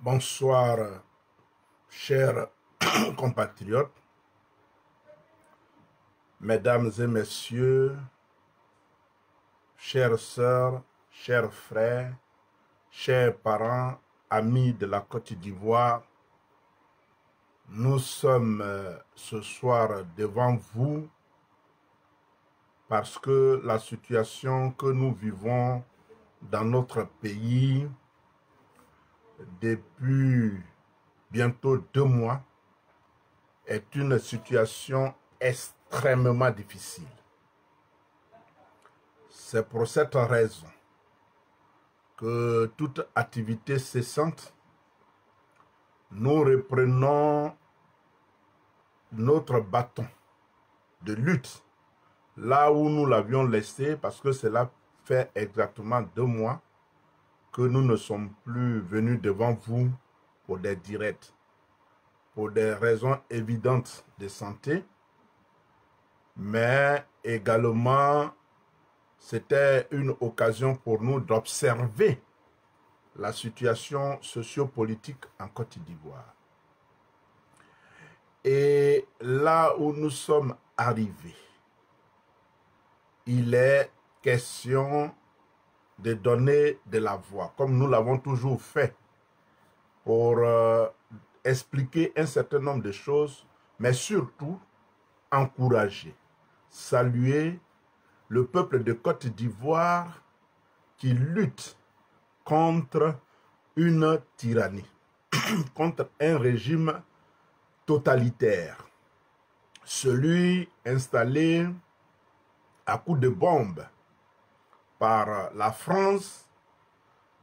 Bonsoir, chers compatriotes, mesdames et messieurs, chères sœurs, chers frères, chers parents, amis de la Côte d'Ivoire. Nous sommes ce soir devant vous parce que la situation que nous vivons dans notre pays depuis bientôt 2 mois est une situation extrêmement difficile. C'est pour cette raison que toute activité cessante, nous reprenons notre bâton de lutte là où nous l'avions laissé, parce que cela fait exactement 2 mois que nous ne sommes plus venus devant vous pour des directs, pour des raisons évidentes de santé, mais également c'était une occasion pour nous d'observer la situation sociopolitique en Côte d'Ivoire. Et là où nous sommes arrivés, il est question de donner de la voix, comme nous l'avons toujours fait, pour expliquer un certain nombre de choses, mais surtout encourager, saluer le peuple de Côte d'Ivoire qui lutte contre une tyrannie, contre un régime totalitaire, celui installé à coups de bombe par la France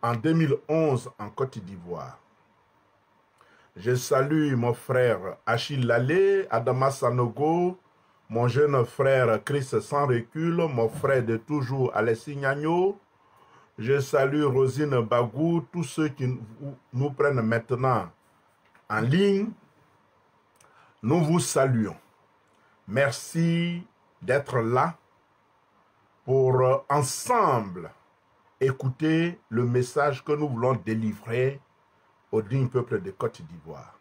en 2011 en Côte d'Ivoire. Je salue mon frère Achille Lalé, Adama Sanogo, mon jeune frère Chris Sans Recul, mon frère de toujours Alessi Gnagno. Je salue Rosine Bagou, tous ceux qui nous prennent maintenant en ligne. Nous vous saluons. Merci d'être là pour ensemble écouter le message que nous voulons délivrer au digne peuple de Côte d'Ivoire.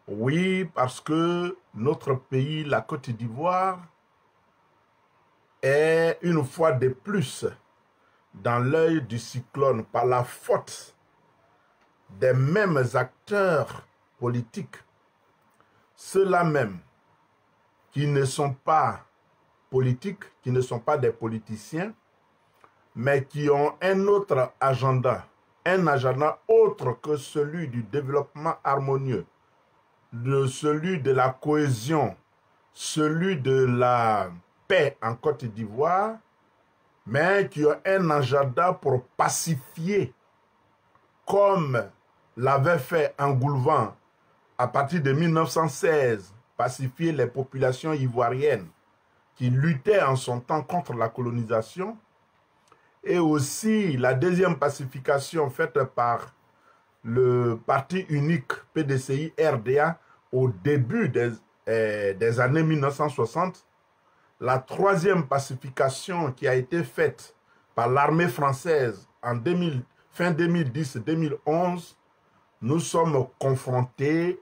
Oui, parce que notre pays, la Côte d'Ivoire, est une fois de plus dans l'œil du cyclone par la faute des mêmes acteurs politiques, ceux-là même qui ne sont pas politiques, qui ne sont pas des politiciens, mais qui ont un autre agenda autre que celui du développement harmonieux, celui de la cohésion, celui de la paix en Côte d'Ivoire, mais qui ont un agenda pour pacifier, comme l'avait fait Engoulevent à partir de 1916, pacifier les populations ivoiriennes qui luttaient en son temps contre la colonisation, et aussi la deuxième pacification faite par le parti unique PDCI RDA au début des années 1960, la troisième pacification qui a été faite par l'armée française en fin 2010-2011, nous sommes confrontés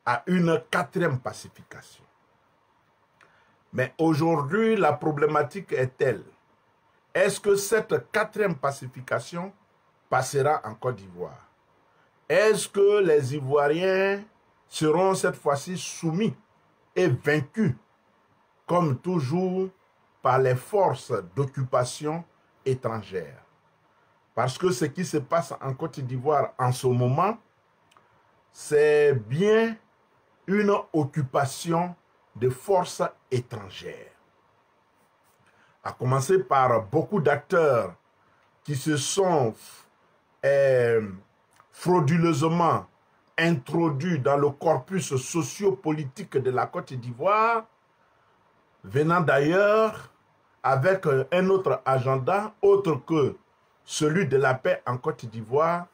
à une quatrième pacification. Mais aujourd'hui, la problématique est telle. Est-ce que cette quatrième pacification passera en Côte d'Ivoire? Est-ce que les Ivoiriens seront cette fois-ci soumis et vaincus, comme toujours, par les forces d'occupation étrangères? Parce que ce qui se passe en Côte d'Ivoire en ce moment, c'est bien une occupation de forces étrangères. À commencer par beaucoup d'acteurs qui se sont frauduleusement introduits dans le corpus socio-politique de la Côte d'Ivoire, venant d'ailleurs avec un autre agenda autre que celui de la paix en Côte d'Ivoire.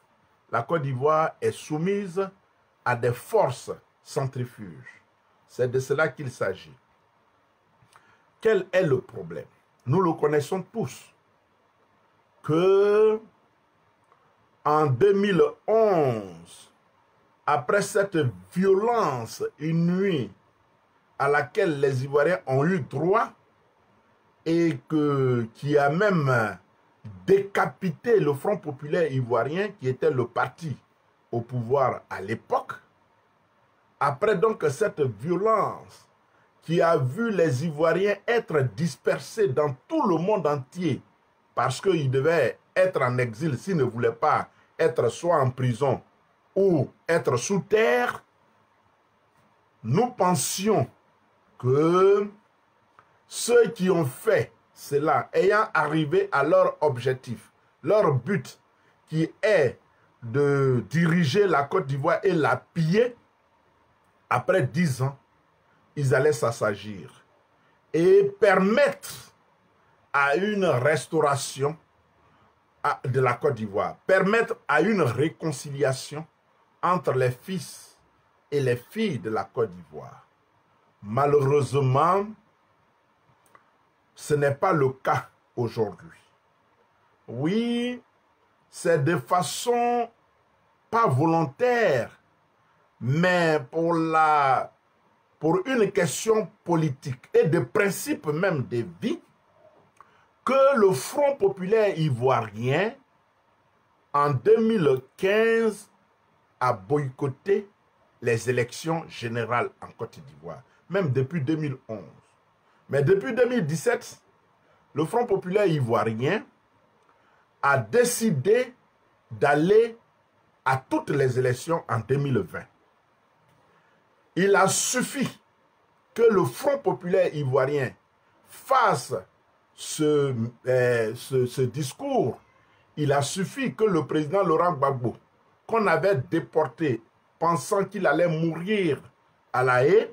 La Côte d'Ivoire est soumise à des forces centrifuges. C'est de cela qu'il s'agit. Quel est le problème? Nous le connaissons tous, que en 2011, après cette violence inouïe à laquelle les Ivoiriens ont eu droit et qui a même décapité le Front populaire ivoirien, qui était le parti au pouvoir à l'époque. Après donc cette violence qui a vu les Ivoiriens être dispersés dans tout le monde entier parce qu'ils devaient être en exil s'ils ne voulaient pas être soit en prison ou être sous terre, nous pensions que ceux qui ont fait cela, ayant arrivé à leur objectif, leur but qui est de diriger la Côte d'Ivoire et la piller, après 10 ans, ils allaient s'assagir et permettre à une restauration de la Côte d'Ivoire, permettre à une réconciliation entre les fils et les filles de la Côte d'Ivoire. Malheureusement, ce n'est pas le cas aujourd'hui. Oui, c'est de façon pas volontaire, mais pour une question politique et de principe même de vie, que le Front populaire ivoirien, en 2015, a boycotté les élections générales en Côte d'Ivoire, même depuis 2011. Mais depuis 2017, le Front populaire ivoirien a décidé d'aller à toutes les élections en 2020. Il a suffi que le Front populaire ivoirien fasse ce discours. Il a suffi que le président Laurent Gbagbo, qu'on avait déporté pensant qu'il allait mourir à La Haye,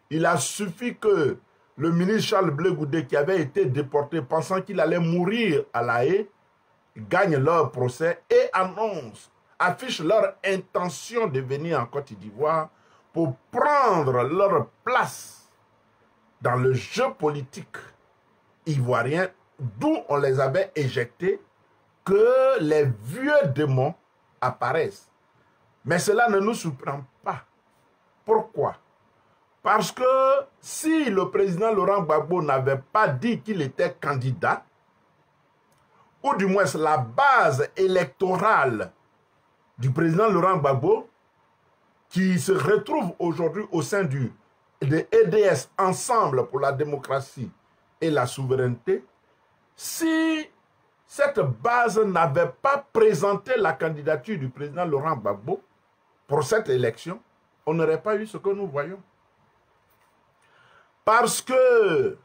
il a suffi que le ministre Charles Blé Goudé, qui avait été déporté pensant qu'il allait mourir à La Haye, gagne leur procès et affiche leur intention de venir en Côte d'Ivoire pour prendre leur place dans le jeu politique ivoirien, d'où on les avait éjectés, que les vieux démons apparaissent. Mais cela ne nous surprend pas. Pourquoi? Parce que si le président Laurent Gbagbo n'avait pas dit qu'il était candidat, ou du moins la base électorale du président Laurent Gbagbo, qui se retrouve aujourd'hui au sein de EDS, Ensemble pour la démocratie et la souveraineté, si cette base n'avait pas présenté la candidature du président Laurent Gbagbo pour cette élection, on n'aurait pas eu ce que nous voyons. Parce que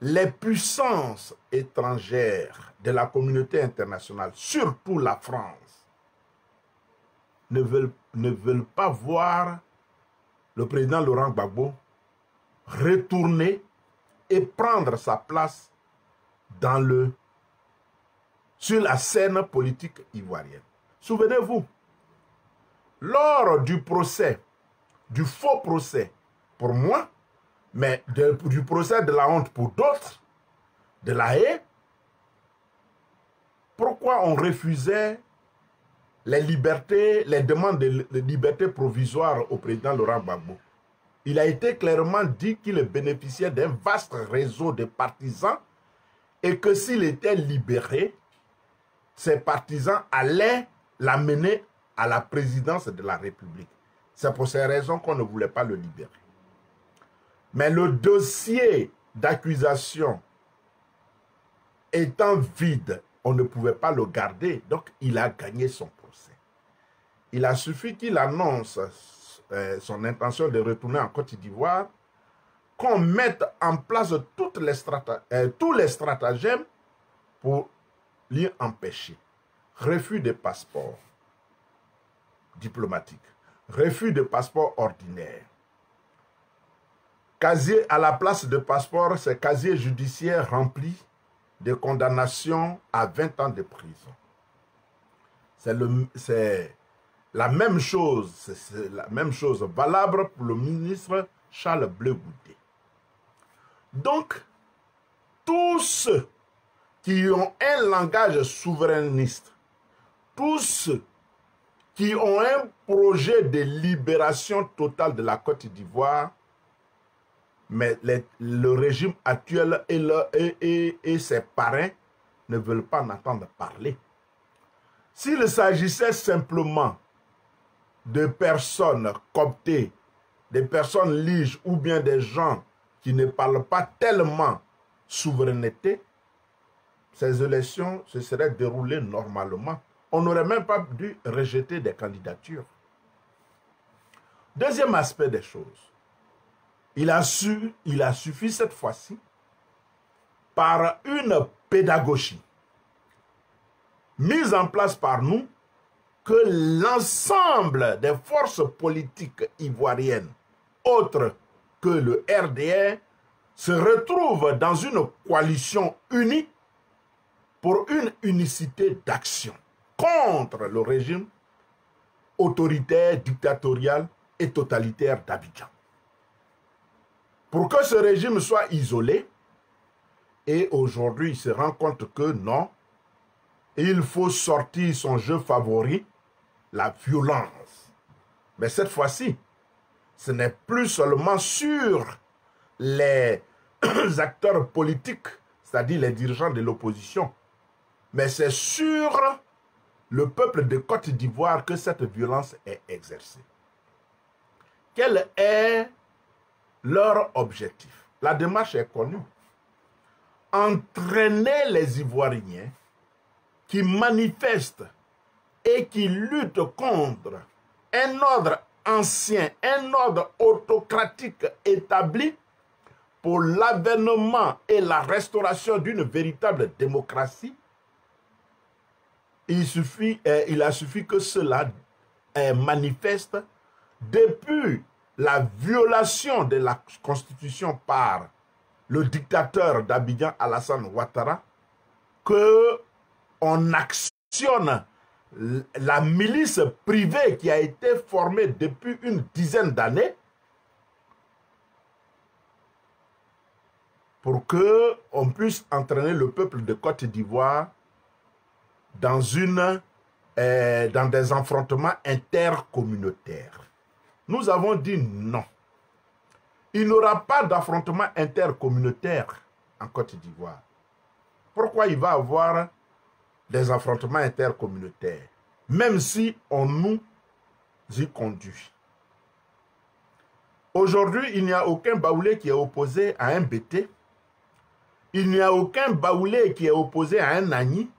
les puissances étrangères de la communauté internationale, surtout la France, ne veulent pas voir le président Laurent Gbagbo retourner et prendre sa place sur la scène politique ivoirienne. Souvenez-vous, lors du procès, du faux procès pour moi, mais du procès de la honte pour d'autres, de La Haye, pourquoi on refusait les libertés, les demandes de liberté provisoire au président Laurent Gbagbo? Il a été clairement dit qu'il bénéficiait d'un vaste réseau de partisans et que s'il était libéré, ses partisans allaient l'amener à la présidence de la République. C'est pour ces raisons qu'on ne voulait pas le libérer. Mais le dossier d'accusation étant vide, on ne pouvait pas le garder, donc il a gagné son procès. Il a suffi qu'il annonce son intention de retourner en Côte d'Ivoire, qu'on mette en place tous les stratagèmes pour l'y empêcher. Refus de passeport diplomatique, refus de passeport ordinaire. Casier à la place de passeport, c'est casier judiciaire rempli de condamnations à 20 ans de prison. C'est la même chose, c'est la même chose valable pour le ministre Charles Blé Goudé. Donc, tous ceux qui ont un langage souverainiste, tous qui ont un projet de libération totale de la Côte d'Ivoire, mais le régime actuel et ses parrains ne veulent pas en entendre parler. S'il s'agissait simplement de personnes cooptées, des personnes liges ou bien des gens qui ne parlent pas tellement souveraineté, ces élections se seraient déroulées normalement. On n'aurait même pas dû rejeter des candidatures. Deuxième aspect des choses, il a suffi cette fois-ci, par une pédagogie mise en place par nous, que l'ensemble des forces politiques ivoiriennes, autres que le RDR, se retrouvent dans une coalition unie pour une unicité d'action contre le régime autoritaire, dictatorial et totalitaire d'Abidjan. Pour que ce régime soit isolé, et aujourd'hui il se rend compte que non, il faut sortir son jeu favori, la violence. Mais cette fois-ci, ce n'est plus seulement sur les acteurs politiques, c'est-à-dire les dirigeants de l'opposition, mais c'est sur le peuple de Côte d'Ivoire que cette violence est exercée. Quel est leur objectif? La démarche est connue. Entraîner les Ivoiriens qui manifestent et qui luttent contre un ordre ancien, un ordre autocratique établi pour l'avènement et la restauration d'une véritable démocratie. Il a suffi que cela manifeste depuis la violation de la Constitution par le dictateur d'Abidjan, Alassane Ouattara, qu'on actionne la milice privée qui a été formée depuis une dizaine d'années pour qu'on puisse entraîner le peuple de Côte d'Ivoire dans des affrontements intercommunautaires. Nous avons dit non. Il n'y aura pas d'affrontement intercommunautaire en Côte d'Ivoire. Pourquoi il va y avoir des affrontements intercommunautaires, même si on nous y conduit? Aujourd'hui, il n'y a aucun Baoulé qui est opposé à un Bété. Il n'y a aucun Baoulé qui est opposé à un Nani.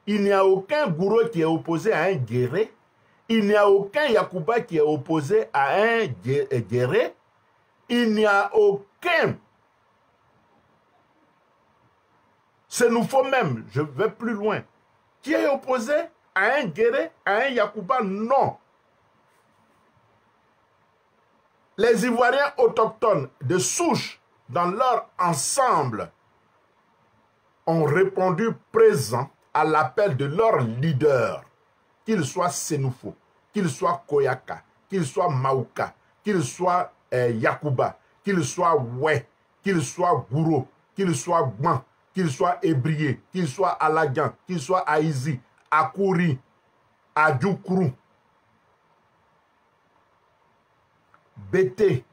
Il n'y a aucun Gouro qui est opposé à un Guéré. Il n'y a aucun Yakuba qui est opposé à un Guéré. Il n'y a aucun. C'est nous faut même, je vais plus loin, qui est opposé à un Guéré, à un Yakuba. Non. Les Ivoiriens autochtones de souche, dans leur ensemble, ont répondu présent à l'appel de leur leader, qu'il soit Sénoufo, qu'il soit Koyaka, qu'il soit Maouka, qu'il soit Yakuba, qu'il soit Oué, qu'il soit Gouro, qu'il soit Gman, qu'il soit Ébrié, qu'il soit Alagyan, qu'il soit Aïzi, Akouri, Adjoukourou, Bété,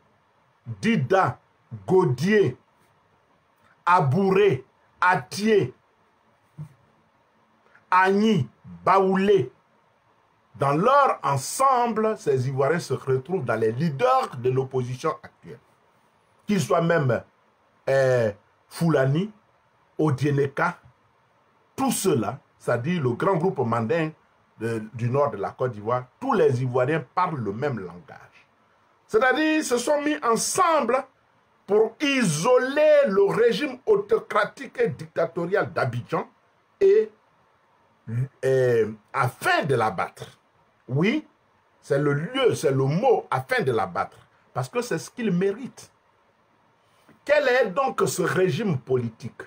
Dida, Godier, Abouré, Atié, Agni, Baoulé. Dans leur ensemble, ces Ivoiriens se retrouvent dans les leaders de l'opposition actuelle. Qu'ils soient même Foulani, Odieneka, tout cela, c'est-à-dire le grand groupe mandin du nord de la Côte d'Ivoire, tous les Ivoiriens parlent le même langage. C'est-à-dire ils se sont mis ensemble pour isoler le régime autocratique et dictatorial d'Abidjan et afin de l'abattre. Oui, c'est le lieu, c'est le mot, afin de l'abattre. Parce que c'est ce qu'il mérite. Quel est donc ce régime politique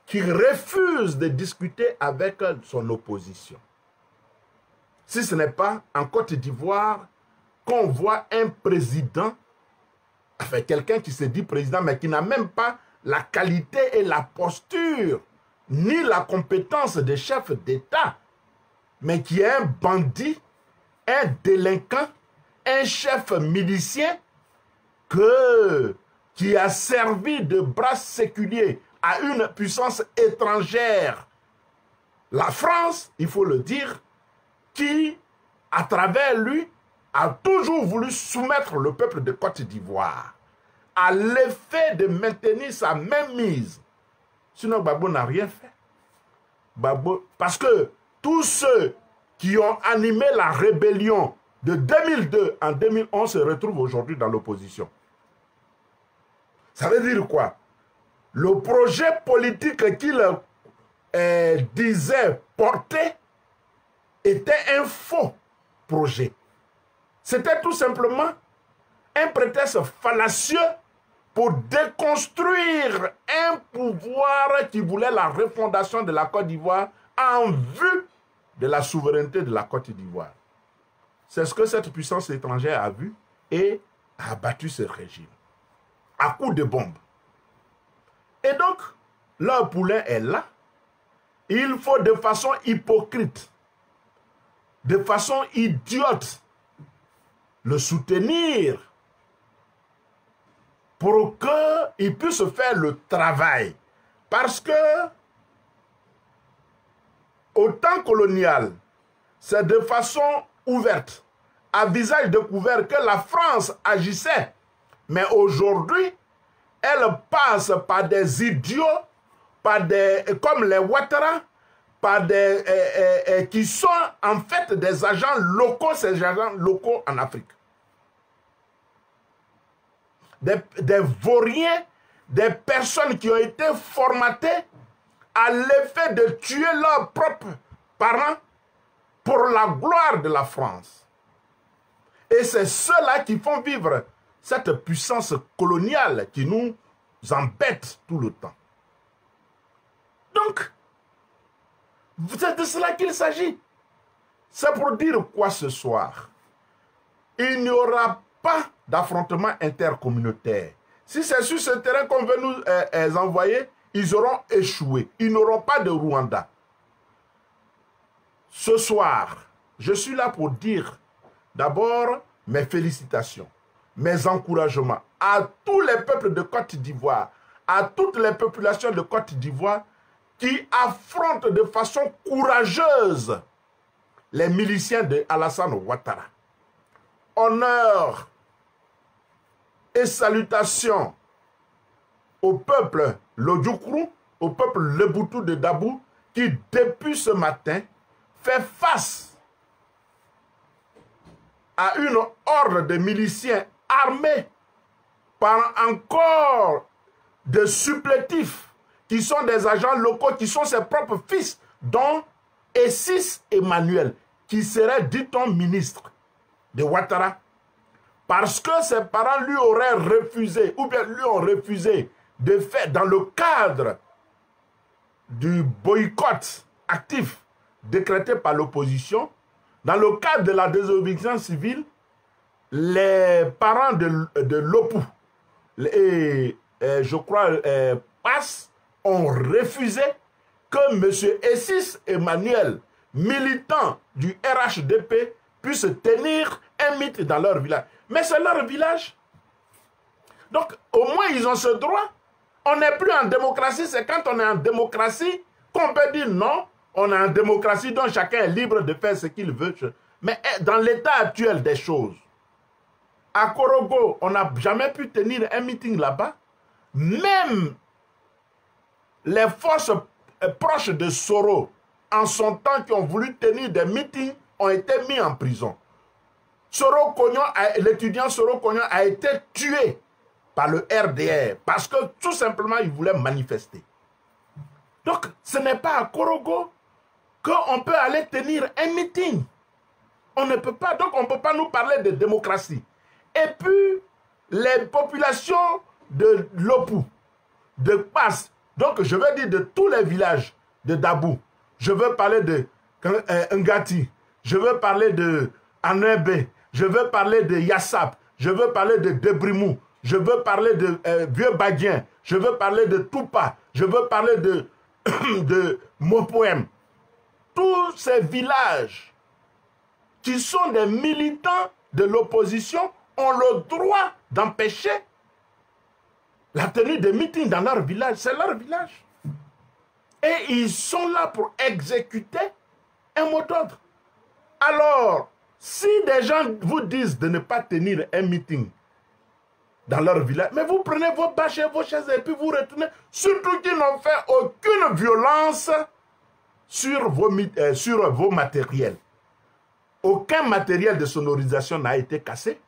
qui refuse de discuter avec son opposition? Si ce n'est pas en Côte d'Ivoire qu'on voit un président, enfin quelqu'un qui se dit président, mais qui n'a même pas la qualité et la posture ni la compétence des chefs d'État, mais qui est un bandit, un délinquant, un chef milicien qui a servi de bras séculier à une puissance étrangère, la France, il faut le dire, qui, à travers lui, a toujours voulu soumettre le peuple de Côte d'Ivoire à l'effet de maintenir sa mainmise. Sinon, Gbagbo n'a rien fait. Gbagbo, parce que tous ceux qui ont animé la rébellion de 2002 en 2011 se retrouvent aujourd'hui dans l'opposition. Ça veut dire quoi? Le projet politique qu'il disait porter était un faux projet. C'était tout simplement un prétexte fallacieux pour déconstruire un pouvoir qui voulait la refondation de la Côte d'Ivoire en vue de la souveraineté de la Côte d'Ivoire. C'est ce que cette puissance étrangère a vu et a abattu ce régime à coups de bombes. Et donc, leur poulain est là. Il faut de façon hypocrite, de façon idiote, le soutenir pour qu'il puisse faire le travail. Parce que, au temps colonial, c'est de façon ouverte, à visage découvert, que la France agissait. Mais aujourd'hui, elle passe par des idiots, comme les Ouattara, qui sont en fait des agents locaux, ces agents locaux en Afrique. Des vauriens, des personnes qui ont été formatées à l'effet de tuer leurs propres parents pour la gloire de la France. Et c'est ceux-là qui font vivre cette puissance coloniale qui nous embête tout le temps. Donc, c'est de cela qu'il s'agit. C'est pour dire quoi ce soir? Il n'y aura pas d'affrontement intercommunautaire. Si c'est sur ce terrain qu'on veut nous envoyer, ils auront échoué. Ils n'auront pas de Rwanda. Ce soir, je suis là pour dire d'abord mes félicitations, mes encouragements à tous les peuples de Côte d'Ivoire, à toutes les populations de Côte d'Ivoire qui affrontent de façon courageuse les miliciens de Alassane Ouattara. Honneur et salutations au peuple Lodjokrou, au peuple Leboutou de Dabou, qui depuis ce matin fait face à une horde de miliciens armés par encore de supplétifs qui sont des agents locaux, qui sont ses propres fils, dont Essis Emmanuel, qui serait, dit-on, ministre de Ouattara, parce que ses parents lui auraient refusé, ou bien lui ont refusé de faire, dans le cadre du boycott actif décrété par l'opposition, dans le cadre de la désobéissance civile, les parents de Lopou, et je crois, PAS, ont refusé que M. Essis Emmanuel, militant du RHDP, puisse tenir un mythe dans leur village. Mais c'est leur village. Donc, au moins, ils ont ce droit. On n'est plus en démocratie. C'est quand on est en démocratie qu'on peut dire non, on est en démocratie dont chacun est libre de faire ce qu'il veut. Mais dans l'état actuel des choses, à Korogo, on n'a jamais pu tenir un meeting là-bas. Même les forces proches de Soro, en son temps, qui ont voulu tenir des meetings, ont été mis en prison. L'étudiant Soro Kognon a été tué par le RDR parce que tout simplement il voulait manifester. Donc ce n'est pas à Korogo qu'on peut aller tenir un meeting. On ne peut pas, donc on ne peut pas nous parler de démocratie. Et puis les populations de Lopou, de Pass, donc je veux dire de tous les villages de Dabou, je veux parler de Ngati, je veux parler de Anebe, je veux parler de Yassap, je veux parler de Debrimou, je veux parler de Vieux Badien, je veux parler de Toupa, je veux parler de de Mopoem, tous ces villages qui sont des militants de l'opposition ont le droit d'empêcher la tenue de meetings dans leur village. C'est leur village. Et ils sont là pour exécuter un mot d'ordre. Alors, si des gens vous disent de ne pas tenir un meeting dans leur village, mais vous prenez vos bâches et vos chaises et puis vous retournez, surtout qu'ils n'ont fait aucune violence sur vos matériels. Aucun matériel de sonorisation n'a été cassé.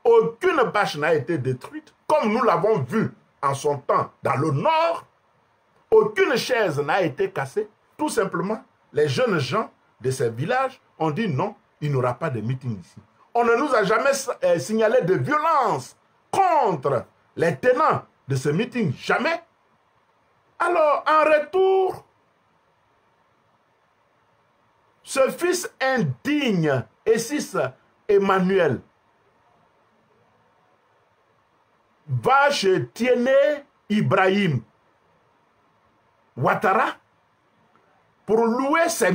Aucune bâche n'a été détruite, comme nous l'avons vu en son temps dans le nord. Aucune chaise n'a été cassée. Tout simplement, les jeunes gens de ces villages ont dit non, il n'y aura pas de meeting ici. On ne nous a jamais signalé de violence contre les tenants de ce meeting. Jamais. Alors, en retour, ce fils indigne, Essis Emmanuel, va chez Tiene Ibrahim Ouattara pour louer ses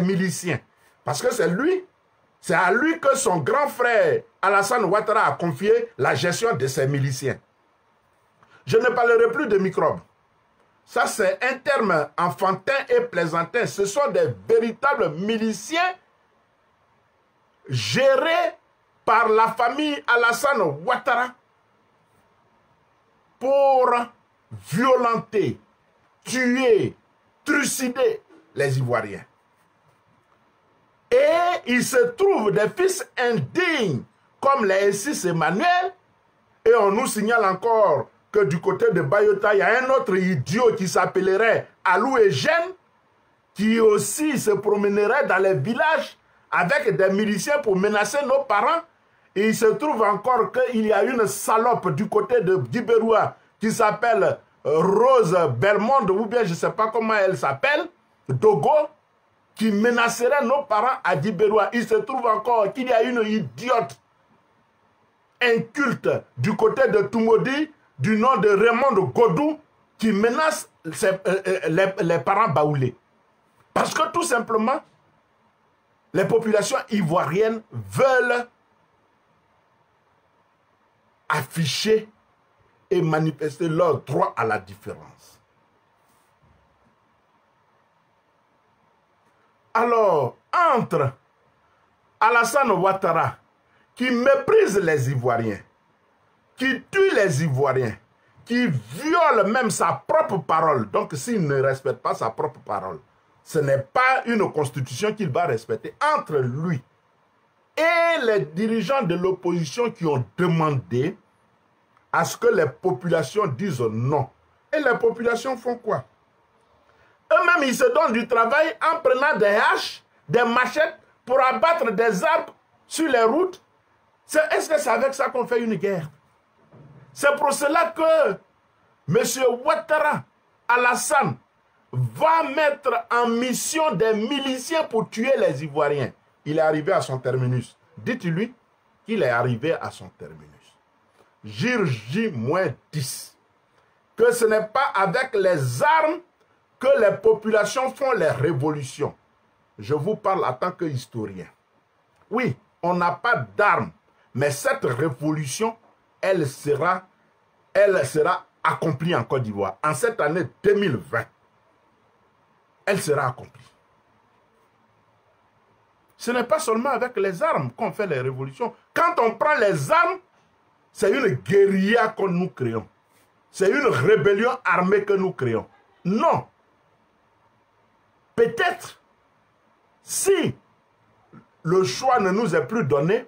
miliciens. Parce que c'est à lui que son grand frère Alassane Ouattara a confié la gestion de ses miliciens. Je ne parlerai plus de microbes. Ça, c'est un terme enfantin et plaisantin. Ce sont des véritables miliciens gérés par la famille Alassane Ouattara pour violenter, tuer, trucider les Ivoiriens. Et il se trouve des fils indignes comme les Essis Emmanuel, et on nous signale encore que du côté de Bayota, il y a un autre idiot qui s'appellerait Alou Eugène, qui aussi se promènerait dans les villages avec des miliciens pour menacer nos parents. Et il se trouve encore qu'il y a une salope du côté de Djiberoua qui s'appelle Rose Belmonde, ou bien je ne sais pas comment elle s'appelle, Dogo, qui menacerait nos parents à Djiberoua. Il se trouve encore qu'il y a une idiote inculte du côté de Tumodi, du nom de Raymond Godou, qui menace les parents baoulés. Parce que tout simplement, les populations ivoiriennes veulent afficher et manifester leur droit à la différence. Alors, entre Alassane Ouattara, qui méprise les Ivoiriens, qui tue les Ivoiriens, qui viole même sa propre parole, donc s'il ne respecte pas sa propre parole, ce n'est pas une constitution qu'il va respecter, entre lui et les dirigeants de l'opposition qui ont demandé à ce que les populations disent non. Et les populations font quoi? Eux-mêmes, ils se donnent du travail en prenant des haches, des machettes pour abattre des arbres sur les routes. Est-ce que c'est avec ça qu'on fait une guerre? C'est pour cela que M. Ouattara, Alassane, va mettre en mission des miliciens pour tuer les Ivoiriens. Il est arrivé à son terminus. Dites-lui qu'il est arrivé à son terminus. J-10. Que ce n'est pas avec les armes que les populations font les révolutions. Je vous parle en tant qu'historien. Oui, on n'a pas d'armes, mais cette révolution, elle sera accomplie en Côte d'Ivoire. En cette année 2020, elle sera accomplie. Ce n'est pas seulement avec les armes qu'on fait les révolutions. Quand on prend les armes, c'est une guérilla que nous créons. C'est une rébellion armée que nous créons. Non. Peut-être, si le choix ne nous est plus donné,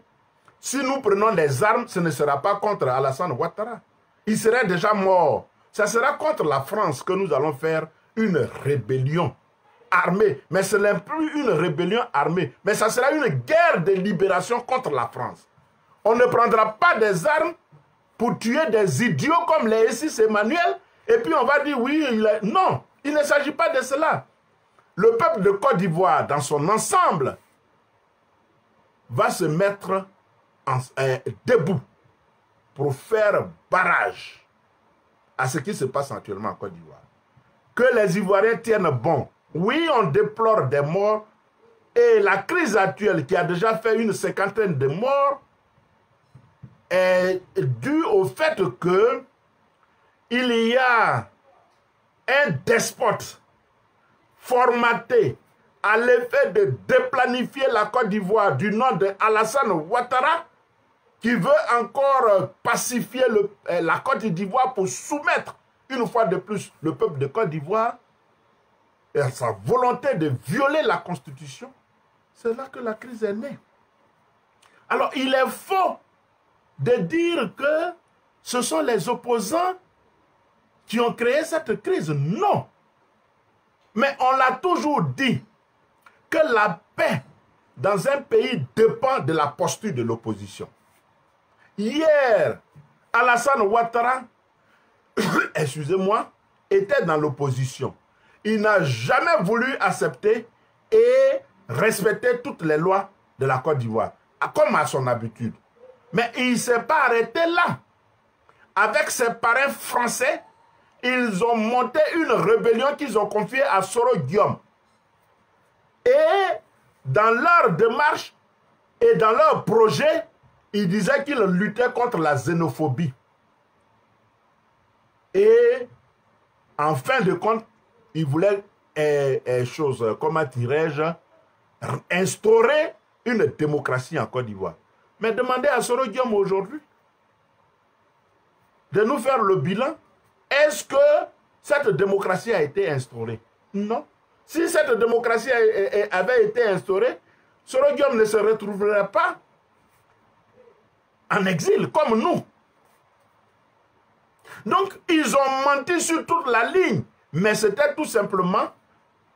si nous prenons les armes, ce ne sera pas contre Alassane Ouattara. Il serait déjà mort. Ce sera contre la France que nous allons faire une rébellion armée. Mais ce n'est plus une rébellion armée, mais ça sera une guerre de libération contre la France. On ne prendra pas des armes pour tuer des idiots comme les Essis Emmanuel, et puis on va dire oui, non, il ne s'agit pas de cela. Le peuple de Côte d'Ivoire, dans son ensemble, va se mettre debout pour faire barrage à ce qui se passe actuellement en Côte d'Ivoire. que les Ivoiriens tiennent bon. Oui, on déplore des morts. Et la crise actuelle, qui a déjà fait une 50aine de morts, est due au fait que il y a un despote formaté à l'effet de déplanifier la Côte d'Ivoire du nom de Alassane Ouattara, qui veut encore pacifier la Côte d'Ivoire pour soumettre une fois de plus le peuple de Côte d'Ivoire et à sa volonté de violer la Constitution. C'est là que la crise est née. Alors, il est faux de dire que ce sont les opposants qui ont créé cette crise. Non. Mais on l'a toujours dit que la paix dans un pays dépend de la posture de l'opposition. Hier, Alassane Ouattara, excusez-moi, était dans l'opposition. Il n'a jamais voulu accepter et respecter toutes les lois de la Côte d'Ivoire, comme à son habitude. Mais il ne s'est pas arrêté là. Avec ses parrains français, ils ont monté une rébellion qu'ils ont confiée à Soro Guillaume. Et dans leur démarche et dans leur projet, ils disaient qu'ils luttaient contre la xénophobie. Et en fin de compte, ils voulaient comment dirais-je, instaurer une démocratie en Côte d'Ivoire. Mais demandez à Soro Guillaume aujourd'hui de nous faire le bilan. Est-ce que cette démocratie a été instaurée? Non. Si cette démocratie avait été instaurée, Soro Guillaume ne se retrouverait pas en exil comme nous. Donc, ils ont menti sur toute la ligne. Mais c'était tout simplement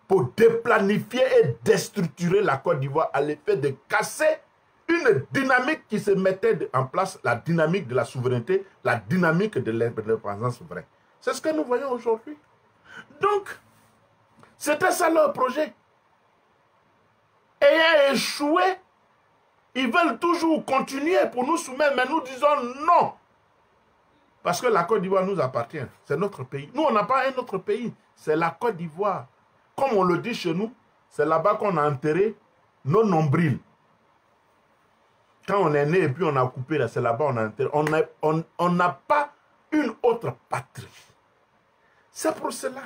pour déplanifier et déstructurer la Côte d'Ivoire à l'effet de casser une dynamique qui se mettait en place, la dynamique de la souveraineté, la dynamique de l'indépendance vraie. C'est ce que nous voyons aujourd'hui. Donc, c'était ça leur projet. Ayant échoué, ils veulent toujours continuer pour nous soumettre, mais nous disons non. Parce que la Côte d'Ivoire nous appartient. C'est notre pays. Nous, on n'a pas un autre pays. C'est la Côte d'Ivoire. Comme on le dit chez nous, c'est là-bas qu'on a enterré nos nombrils. Quand on est né et puis on a coupé, c'est là-bas qu'on a enterré. On n'a pas une autre patrie. C'est pour cela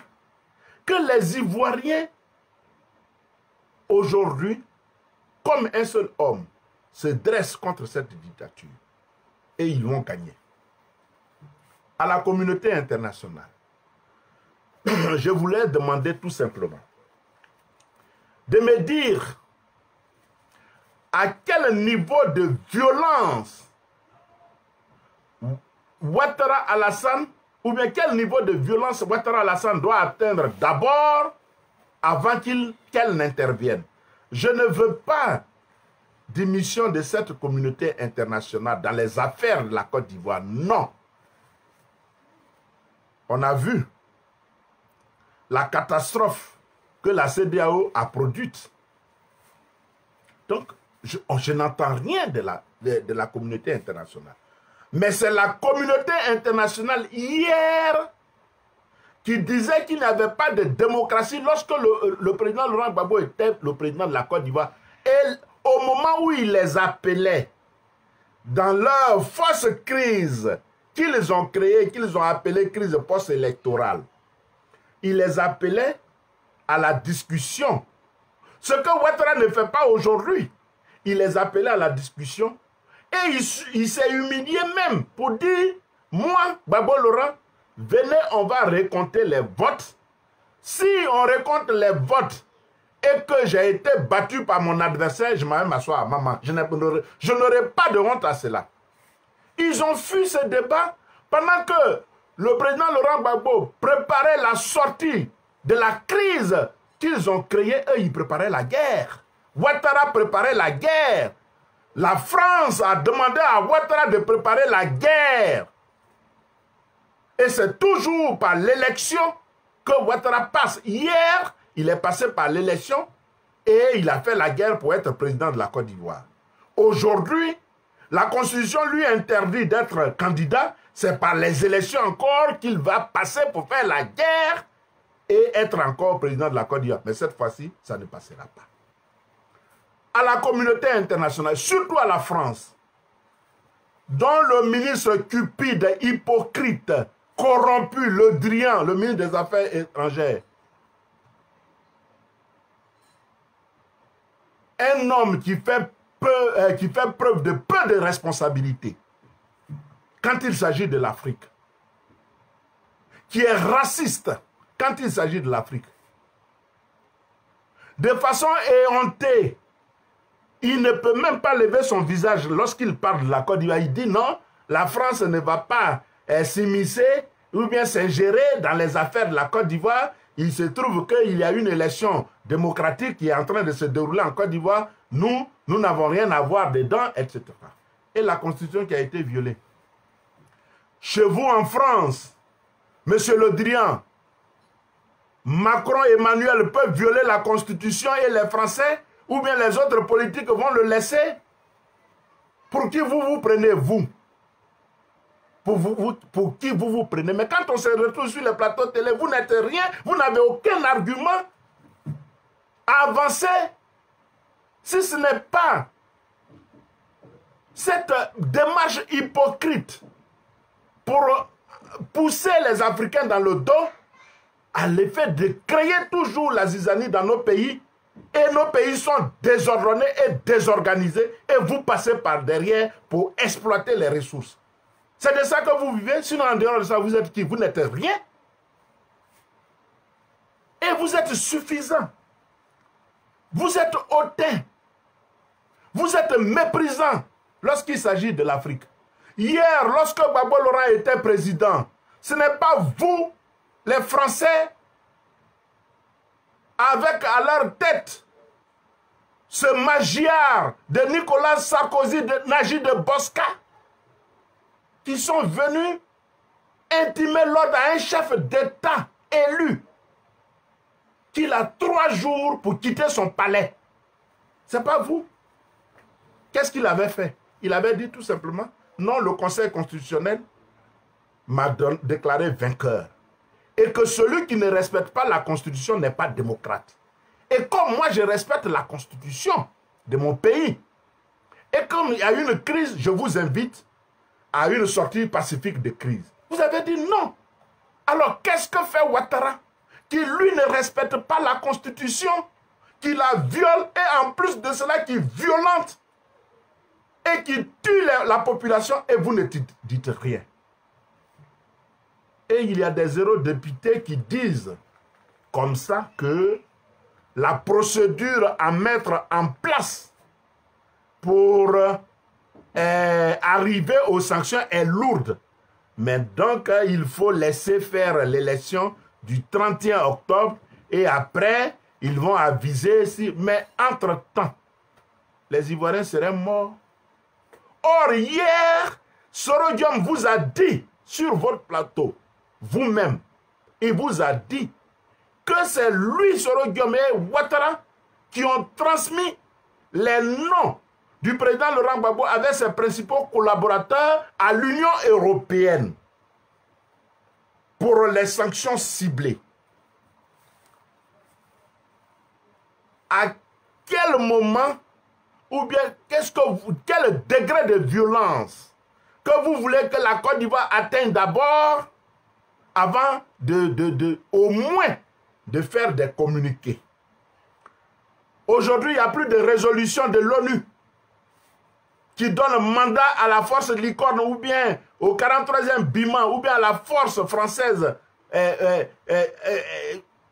que les Ivoiriens, aujourd'hui, comme un seul homme, se dressent contre cette dictature. Et ils vont gagner. À la communauté internationale, je voulais demander tout simplement de me dire à quel niveau de violence Ouattara Alassane, ou bien quel niveau de violence Ouattara Alassane doit atteindre d'abord avant qu'elle n'intervienne. Je ne veux pas d'émission de cette communauté internationale dans les affaires de la Côte d'Ivoire. Non. On a vu la catastrophe que la CEDEAO a produite. Donc, je n'entends rien de la communauté internationale. Mais c'est la communauté internationale hier qui disait qu'il n'y avait pas de démocratie lorsque le président Laurent Gbagbo était le président de la Côte d'Ivoire. Et au moment où il les appelait dans leur fausse crise qu'ils ont créée, qu'ils ont appelée crise post-électorale, il les appelait à la discussion. Ce que Ouattara ne fait pas aujourd'hui. Il les appelait à la discussion et il s'est humilié même pour dire, moi, Gbagbo Laurent, venez, on va récompter les votes. Si on récompte les votes et que j'ai été battu par mon adversaire, je m'en vais m'asseoir à maman. Je n'aurai pas de honte à cela. Ils ont fui ce débat pendant que le président Laurent Gbagbo préparait la sortie de la crise qu'ils ont créée. Eux, ils préparaient la guerre. Ouattara préparait la guerre. La France a demandé à Ouattara de préparer la guerre. Et c'est toujours par l'élection que Ouattara passe. Hier, il est passé par l'élection et il a fait la guerre pour être président de la Côte d'Ivoire. Aujourd'hui, la Constitution lui interdit d'être candidat. C'est par les élections encore qu'il va passer pour faire la guerre et être encore président de la Côte d'Ivoire. Mais cette fois-ci, ça ne passera pas. À la communauté internationale, surtout à la France, dont le ministre cupide, hypocrite, corrompu, Le Drian, le ministre des Affaires étrangères, un homme qui fait preuve de peu de responsabilité quand il s'agit de l'Afrique, qui est raciste quand il s'agit de l'Afrique. De façon éhontée, il ne peut même pas lever son visage lorsqu'il parle de la Côte d'Ivoire. Il dit non, la France ne va pas s'immiscer ou bien s'ingérer dans les affaires de la Côte d'Ivoire. Il se trouve qu'il y a une élection démocratique qui est en train de se dérouler en Côte d'Ivoire. Nous n'avons rien à voir dedans, etc. Et la Constitution qui a été violée. Chez vous en France, M. Le Drian, Macron et Emmanuel peuvent violer la Constitution et les Français ou bien les autres politiques vont le laisser? Pour qui vous prenez, vous? Pour qui vous prenez? Mais quand on se retrouve sur les plateaux télé, vous n'êtes rien, vous n'avez aucun argument à avancer. Si ce n'est pas cette démarche hypocrite pour pousser les Africains dans le dos à l'effet de créer toujours la zizanie dans nos pays, et nos pays sont désordonnés et désorganisés, et vous passez par derrière pour exploiter les ressources. C'est de ça que vous vivez, sinon en dehors de ça, vous êtes qui? Vous n'êtes rien. Et vous êtes suffisant. Vous êtes hautain. Vous êtes méprisant lorsqu'il s'agit de l'Afrique. Hier, lorsque Gbagbo Laurent était président, ce n'est pas vous, les Français, avec à leur tête ce magiard de Nicolas Sarkozy, de Najib de Bosca, qui sont venus intimer l'ordre à un chef d'État élu qu'il a 3 jours pour quitter son palais. C'est pas vous. Qu'est-ce qu'il avait fait? Il avait dit tout simplement, non, le Conseil constitutionnel m'a déclaré vainqueur. Et que celui qui ne respecte pas la Constitution n'est pas démocrate. Et comme moi, je respecte la Constitution de mon pays, et comme il y a une crise, je vous invite à une sortie pacifique de crise. Vous avez dit non. Alors, qu'est-ce que fait Ouattara, qui lui ne respecte pas la Constitution, qui la viole, et en plus de cela, qui violente, et qui tue la population, et vous ne dites rien. Et il y a des eurodéputés qui disent comme ça que la procédure à mettre en place pour arriver aux sanctions est lourde. Mais donc, il faut laisser faire l'élection du 31 octobre et après, ils vont aviser si... Mais entre-temps, les Ivoiriens seraient morts. Or, hier, Soro Diom vous a dit sur votre plateau, vous-même, il vous a dit que c'est lui, Soro Diom et Ouattara, qui ont transmis les noms du président Laurent Gbagbo avec ses principaux collaborateurs à l'Union européenne pour les sanctions ciblées. À quel moment ou bien quel degré de violence que vous voulez que la Côte d'Ivoire atteigne d'abord avant au moins de faire des communiqués. Aujourd'hui, il n'y a plus de résolution de l'ONU qui donne mandat à la force licorne ou bien au 43e BIMA ou bien à la force française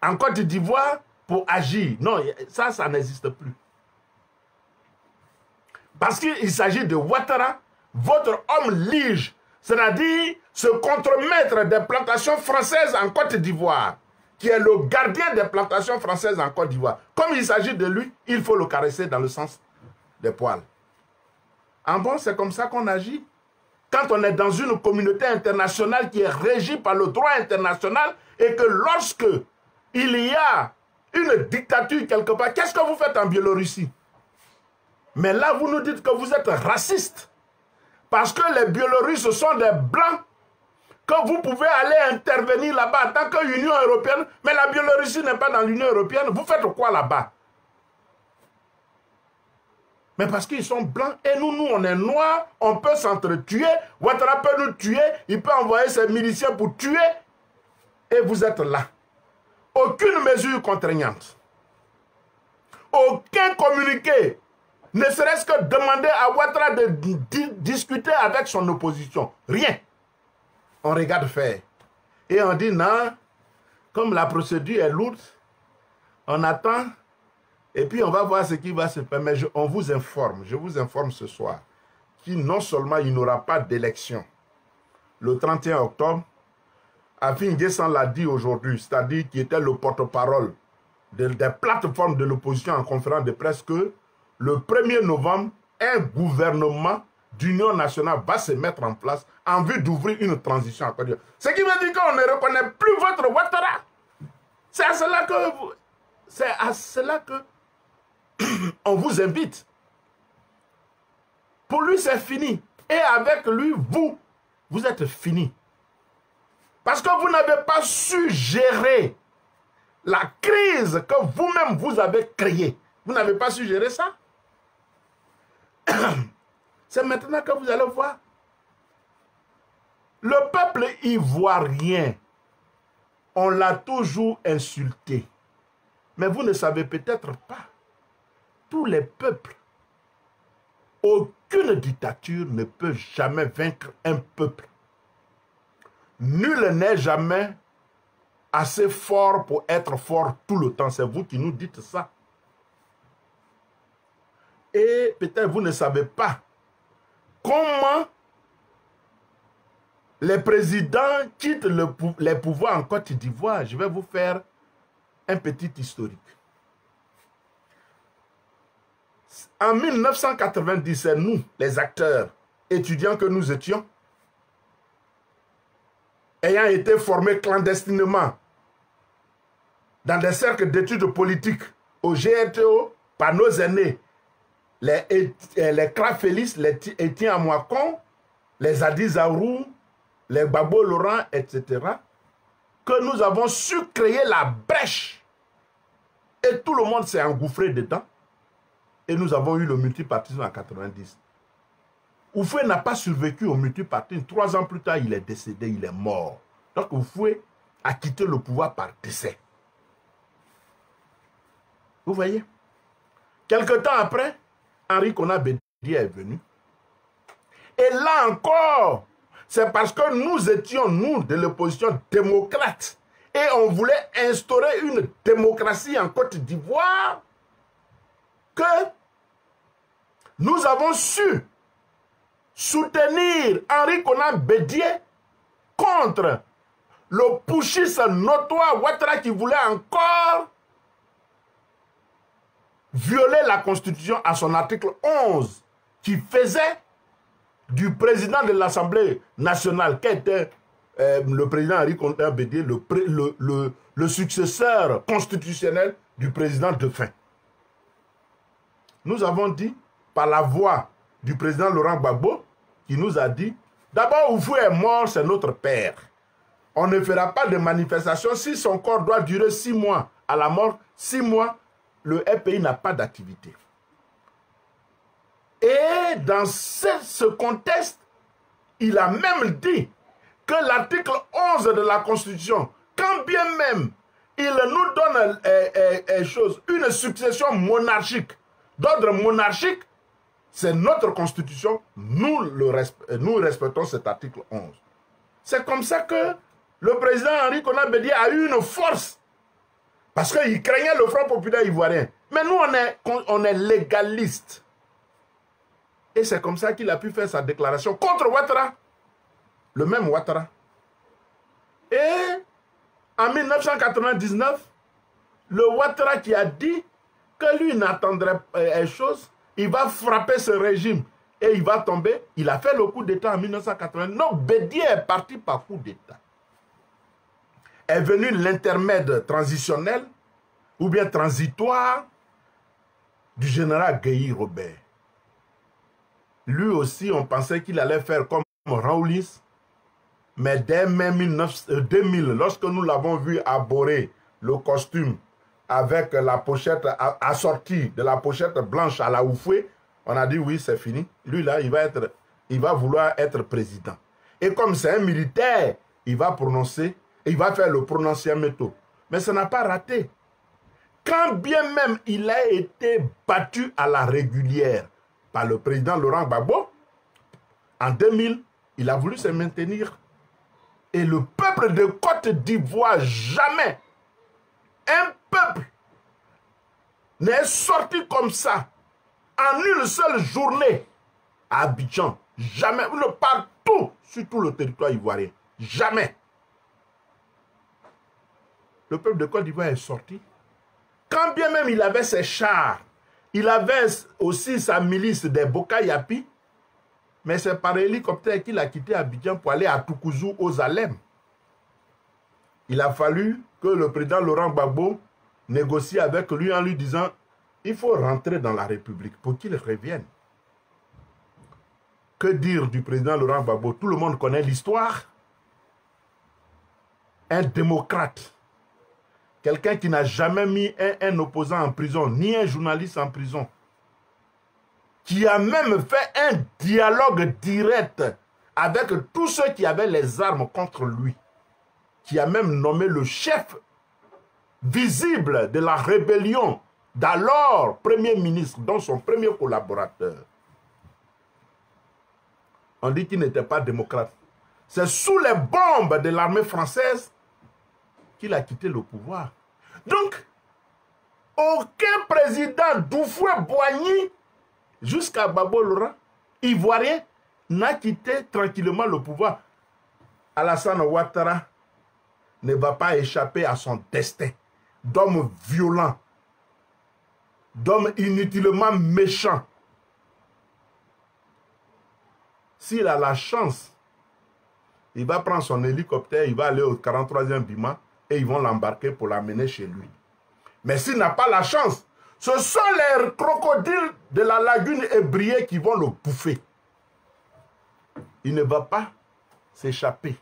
en Côte d'Ivoire pour agir. Non, ça n'existe plus. Parce qu'il s'agit de Ouattara, votre homme lige, c'est-à-dire ce contremaître des plantations françaises en Côte d'Ivoire, qui est le gardien des plantations françaises en Côte d'Ivoire. Comme il s'agit de lui, il faut le caresser dans le sens des poils. En bon, c'est comme ça qu'on agit. Quand on est dans une communauté internationale qui est régie par le droit international et que lorsque il y a une dictature quelque part, qu'est-ce que vous faites en Biélorussie? Mais là, vous nous dites que vous êtes raciste. Parce que les Biélorusses sont des blancs que vous pouvez aller intervenir là-bas en tant qu'Union européenne, mais la Biélorussie n'est pas dans l'Union européenne. Vous faites quoi là-bas? Mais parce qu'ils sont blancs et nous, on est noirs, on peut s'entretuer. Ouattara peut nous tuer, il peut envoyer ses miliciens pour tuer. Et vous êtes là. Aucune mesure contraignante. Aucun communiqué. Ne serait-ce que demander à Ouattara de discuter avec son opposition. Rien. On regarde faire. Et on dit non, comme la procédure est lourde, on attend. Et puis on va voir ce qui va se faire. Mais on vous informe, je vous informe ce soir, que non seulement il n'y aura pas d'élection le 31 octobre, Afin N'Guessan l'a dit aujourd'hui, c'est-à-dire qu'il était le porte-parole des plateformes de l'opposition en conférence de presse, que le 1er novembre, un gouvernement d'union nationale va se mettre en place en vue d'ouvrir une transition en Côte d'Ivoire. Ce qui veut dire qu'on ne reconnaît plus votre Ouattara. C'est à cela que on vous invite. Pour lui, c'est fini. Et avec lui, vous êtes fini. Parce que vous n'avez pas su gérer la crise que vous-même vous avez créée. Vous n'avez pas su gérer ça. C'est maintenant que vous allez voir. Le peuple ivoirien, on l'a toujours insulté. Mais vous ne savez peut-être pas. Tous les peuples, aucune dictature ne peut jamais vaincre un peuple. Nul n'est jamais assez fort pour être fort tout le temps. C'est vous qui nous dites ça. Et peut-être vous ne savez pas comment les présidents quittent les pouvoirs en Côte d'Ivoire. Je vais vous faire un petit historique. En 1997, nous, les acteurs étudiants que nous étions, ayant été formés clandestinement dans des cercles d'études politiques au GRTO par nos aînés, les Krafélis, les Étienne Amouakon, les Adizaourou, les Babo Laurent, etc., que nous avons su créer la brèche et tout le monde s'est engouffré dedans et nous avons eu le multipartisme en 90. Oufoué n'a pas survécu au multipartisme. 3 ans plus tard, il est décédé, il est mort. Donc Oufoué a quitté le pouvoir par décès. Vous voyez? Quelque temps après, Henri Konan Bédié est venu. Et là encore, c'est parce que nous étions, nous, de l'opposition démocrate, et on voulait instaurer une démocratie en Côte d'Ivoire, que nous avons su soutenir Henri Konan Bédié contre le putschiste notoire Ouattara qui voulait encore violer la Constitution à son article 11, qui faisait du président de l'Assemblée nationale, qui était le président Henri Konan Bédié, le successeur constitutionnel du président Defin. Nous avons dit, par la voix du président Laurent Gbagbo, qui nous a dit, d'abord, Oufoué est mort, c'est notre père. On ne fera pas de manifestation si son corps doit durer 6 mois. À la mort, 6 mois, le RPI n'a pas d'activité. Et dans ce contexte, il a même dit que l'article 11 de la Constitution, quand bien même il nous donne une succession monarchique, d'ordre monarchique, c'est notre Constitution, nous respectons cet article 11. C'est comme ça que le président Henri Konan Bédié a eu une force, parce qu'il craignait le Front populaire ivoirien. Mais nous, on est légaliste. Et c'est comme ça qu'il a pu faire sa déclaration contre Ouattara. Le même Ouattara. Et en 1999, le Ouattara qui a dit que lui n'attendrait pas chose, il va frapper ce régime et il va tomber. Il a fait le coup d'État en 1989. Non, Bédié est parti par coup d'État. Est venu l'intermède transitionnel ou bien transitoire du général Guéhi Robert. Lui aussi, on pensait qu'il allait faire comme Raoulis, Mais dès mai 2000, lorsque nous l'avons vu arborer le costume avec la pochette assortie de la pochette blanche à la Houphouët, on a dit oui, c'est fini. Lui là, il va vouloir être président. Et comme c'est un militaire, il va prononcer, il va faire le prononciamento. Mais ça n'a pas raté. Quand bien même il a été battu à la régulière par le président Laurent Gbagbo, en 2000, il a voulu se maintenir. Et le peuple de Côte d'Ivoire, jamais un peuple n'est sorti comme ça en une seule journée à Abidjan. Jamais, partout sur tout le territoire ivoirien. Jamais. Le peuple de Côte d'Ivoire est sorti. Quand bien même il avait ses chars, il avait aussi sa milice des Boka-Yapi, mais c'est par hélicoptère qu'il a quitté Abidjan pour aller à Toukouzou, aux Alem. Il a fallu que le président Laurent Gbagbo négocie avec lui en lui disant « Il faut rentrer dans la République pour qu'il revienne ». Que dire du président Laurent Gbagbo? Tout le monde connaît l'histoire. Un démocrate. Quelqu'un qui n'a jamais mis un opposant en prison, ni un journaliste en prison. Qui a même fait un dialogue direct avec tous ceux qui avaient les armes contre lui. Qui a même nommé le chef visible de la rébellion d'alors Premier ministre, dont son premier collaborateur. On dit qu'il n'était pas démocrate. C'est sous les bombes de l'armée française qu'il a quitté le pouvoir. Donc, aucun président d'Houphouët-Boigny jusqu'à Gbagbo Laurent, ivoirien, n'a quitté tranquillement le pouvoir. Alassane Ouattara ne va pas échapper à son destin d'homme violent, d'homme inutilement méchant. S'il a la chance, il va prendre son hélicoptère, il va aller au 43e Bima et ils vont l'embarquer pour l'amener chez lui. Mais s'il n'a pas la chance, ce sont les crocodiles de la lagune ébriée qui vont le bouffer. Il ne va pas s'échapper.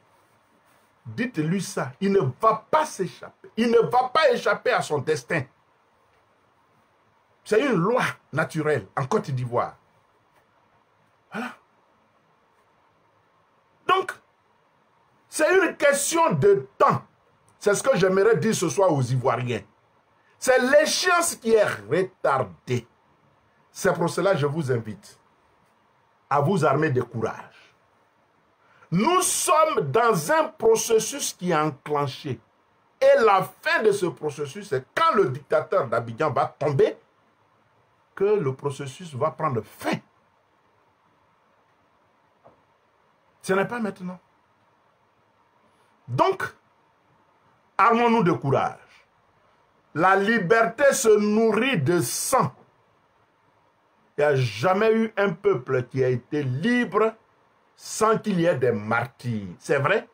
Dites-lui ça. Il ne va pas s'échapper. Il ne va pas échapper à son destin. C'est une loi naturelle en Côte d'Ivoire. Voilà. Donc, c'est une question de temps. C'est ce que j'aimerais dire ce soir aux Ivoiriens. C'est l'échéance qui est retardée. C'est pour cela que je vous invite à vous armer de courage. Nous sommes dans un processus qui est enclenché. Et la fin de ce processus, c'est quand le dictateur d'Abidjan va tomber, que le processus va prendre fin. Ce n'est pas maintenant. Donc, armons-nous de courage. La liberté se nourrit de sang. Il n'y a jamais eu un peuple qui a été libre sans qu'il y ait des martyrs. C'est vrai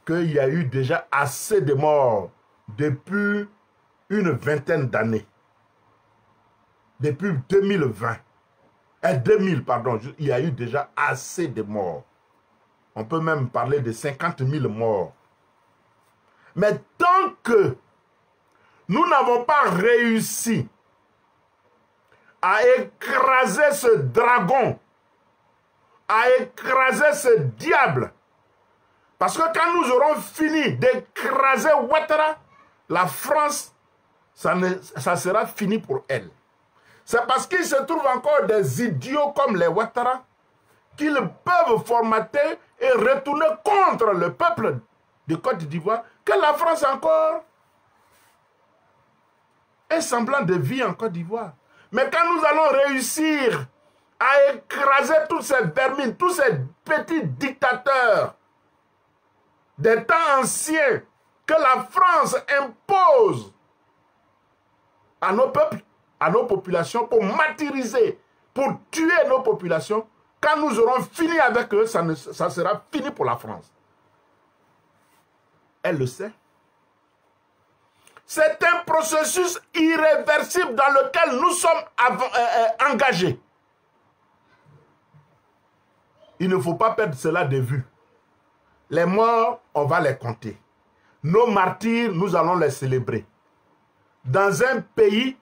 qu'il y a eu déjà assez de morts depuis une vingtaine d'années. Depuis 2020. 2000, pardon. Il y a eu déjà assez de morts. On peut même parler de 50 000 morts. Mais tant que nous n'avons pas réussi à écraser ce dragon, à écraser ce diable, parce que quand nous aurons fini d'écraser Ouattara, la France, ça sera fini pour elle. C'est parce qu'il se trouve encore des idiots comme les Ouattara qu'ils peuvent formater et retourner contre le peuple de Côte d'Ivoire que la France a encore un semblant de vie en Côte d'Ivoire. Mais quand nous allons réussir à écraser tous ces vermines, tous ces petits dictateurs des temps anciens que la France impose à nos peuples, à nos populations, pour martyriser, pour tuer nos populations, quand nous aurons fini avec eux, ça sera fini pour la France. Elle le sait. C'est un processus irréversible dans lequel nous sommes engagés. Il ne faut pas perdre cela de vue. Les morts, on va les compter. Nos martyrs, nous allons les célébrer. Dans un pays,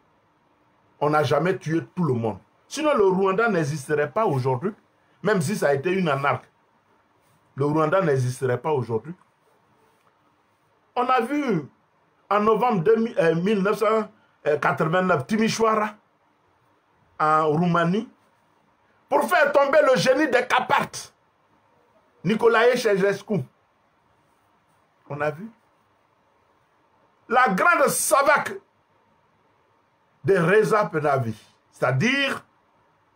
on n'a jamais tué tout le monde. Sinon, le Rwanda n'existerait pas aujourd'hui. Même si ça a été une anarque. Le Rwanda n'existerait pas aujourd'hui. On a vu en novembre 1989, Timișoara, en Roumanie, pour faire tomber le génie des Carpates, Nicolae Ceausescu. On a vu. La grande Savak de Reza Pahlavi, c'est-à-dire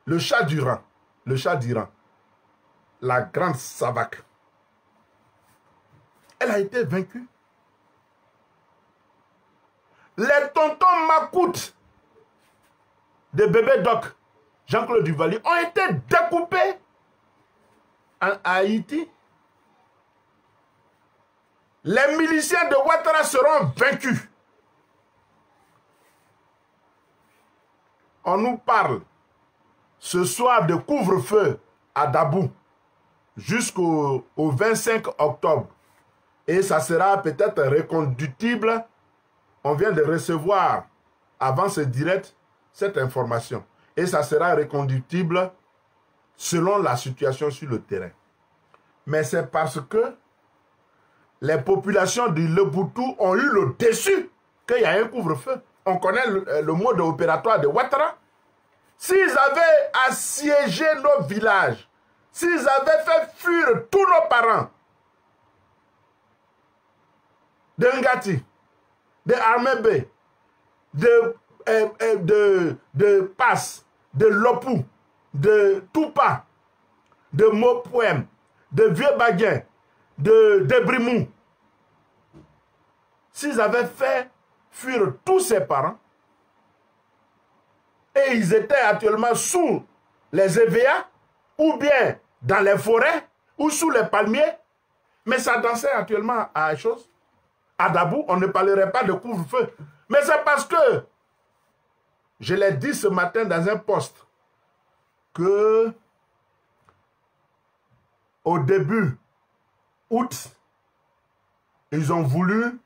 le Shah d'Iran. Le Shah d'Iran. La grande Savak. Elle a été vaincue. Les tontons Makout de Bébé Doc, Jean-Claude Duvalier, ont été découpés en Haïti. Les miliciens de Ouattara seront vaincus. On nous parle ce soir de couvre-feu à Dabou jusqu'au 25 octobre. Et ça sera peut-être reconductible. On vient de recevoir, avant ce direct, cette information. Et ça sera reconductible selon la situation sur le terrain. Mais c'est parce que les populations du Leboutou ont eu le déçu qu'il y a un couvre-feu. On connaît le mode opératoire de Ouattara. S'ils avaient assiégé nos villages, s'ils avaient fait fuir tous nos parents de Ngati, de Armebe, de Pass, de Lopou, de Toupa, de Mopouem, de Vieux-Baguin, de Brimou. S'ils avaient fait fuir tous ses parents, et ils étaient actuellement sous les EVA, ou bien dans les forêts, ou sous les palmiers, mais ça dansait actuellement à chose. À Dabou, on ne parlerait pas de couvre-feu. Mais c'est parce que, je l'ai dit ce matin dans un post, que au début août, ils ont voulu